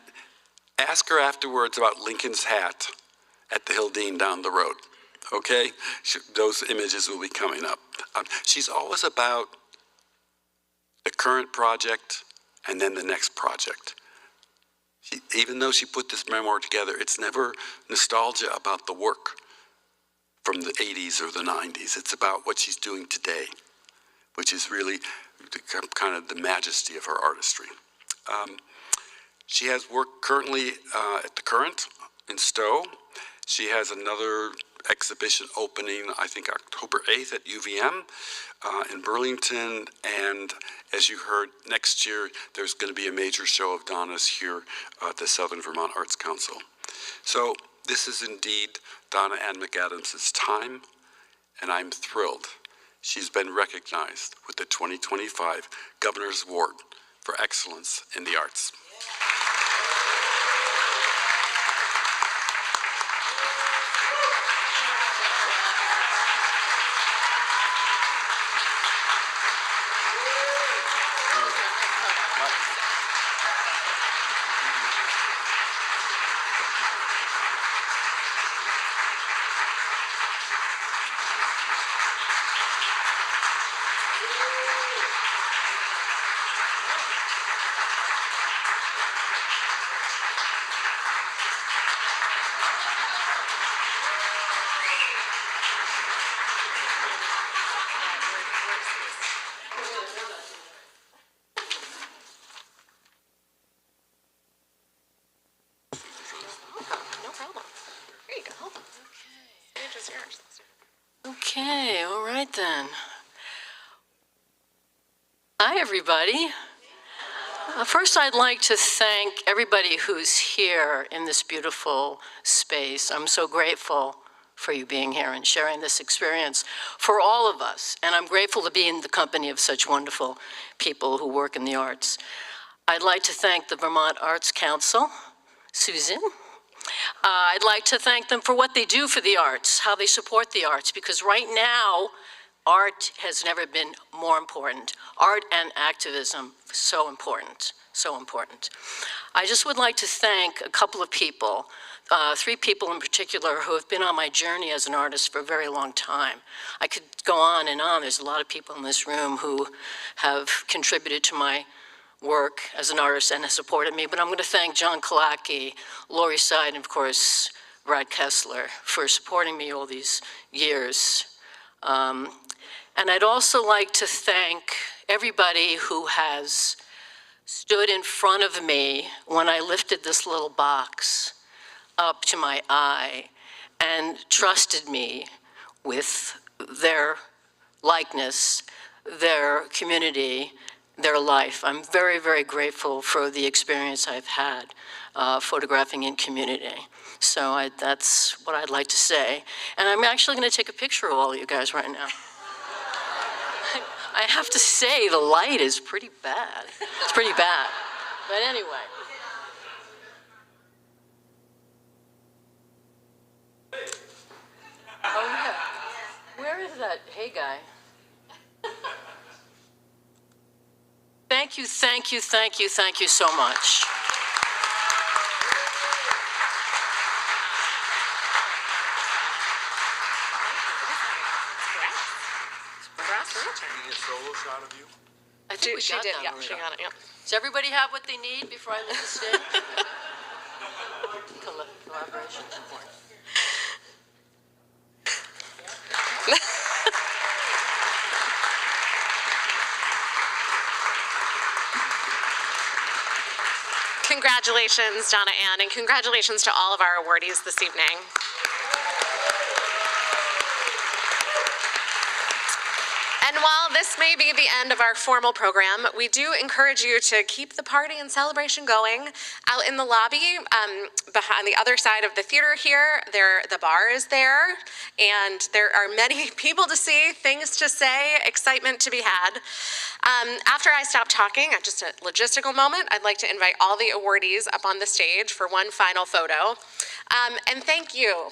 ask her afterwards about Lincoln's hat at the Hildene down the road, okay? Those images will be coming up. She's always about the current project and then the next project. Even though she put this memoir together, it's never nostalgia about the work from the 80s or the 90s. It's about what she's doing today, which is really kind of the majesty of her artistry. She has work currently at the Current in Stowe. She has another exhibition opening, I think, October 8th at UVM in Burlington. And as you heard, next year, there's going to be a major show of Donna's here at the Southern Vermont Arts Council. So This is indeed Donna Ann McAdams' time, and I'm thrilled she's been recognized with the 2025 Governor's Award for Excellence in the Arts. Okay, all right then. Hi, everybody. First, I'd like to thank everybody who's here in this beautiful space. I'm so grateful for you being here and sharing this experience for all of us. And I'm grateful to be in the company of such wonderful people who work in the arts. I'd like to thank the Vermont Arts Council, Susan. I'd like to thank them for what they do for the arts, how they support the arts, because right now, art has never been more important. Art and activism, so important, so important. I just would like to thank a couple of people, 3 people in particular who have been on my journey as an artist for a very long time. I could go on and on. There's a lot of people in this room who have contributed to my work as an artist and has supported me, but I'm going to thank John Kalaki, Lori Seid, and of course, Brad Kessler for supporting me all these years. And I'd also like to thank everybody who has stood in front of me when I lifted this little box up to my eye and trusted me with their likeness, their community, their life. I'm very, very grateful for the experience I've had photographing in community. So that's what I'd like to say. And I'm actually going to take a picture of all of you guys right now. I have to say, the light is pretty bad. It's pretty bad. But anyway. Oh, yeah. Where is that hey guy? Thank you, thank you, thank you, thank you so much. I think She did, yeah, she got it, yeah. Does everybody have what they need before I leave the stage? Collaboration is important. Congratulations, Donna Ann, and congratulations to all of our awardees this evening. And while this may be the end of our formal program, we do encourage you to keep the party and celebration going. Out in the lobby, behind the other side of the theater here, the bar is there, and there are many people to see, things to say, excitement to be had. After I stop talking, just a logistical moment, I'd like to invite all the awardees up on the stage for one final photo. And thank you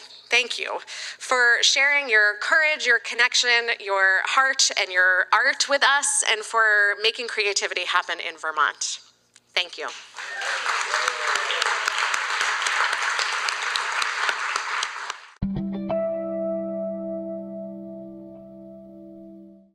for sharing your courage, your connection, your heart, and your art with us, and for making creativity happen in Vermont. Thank you.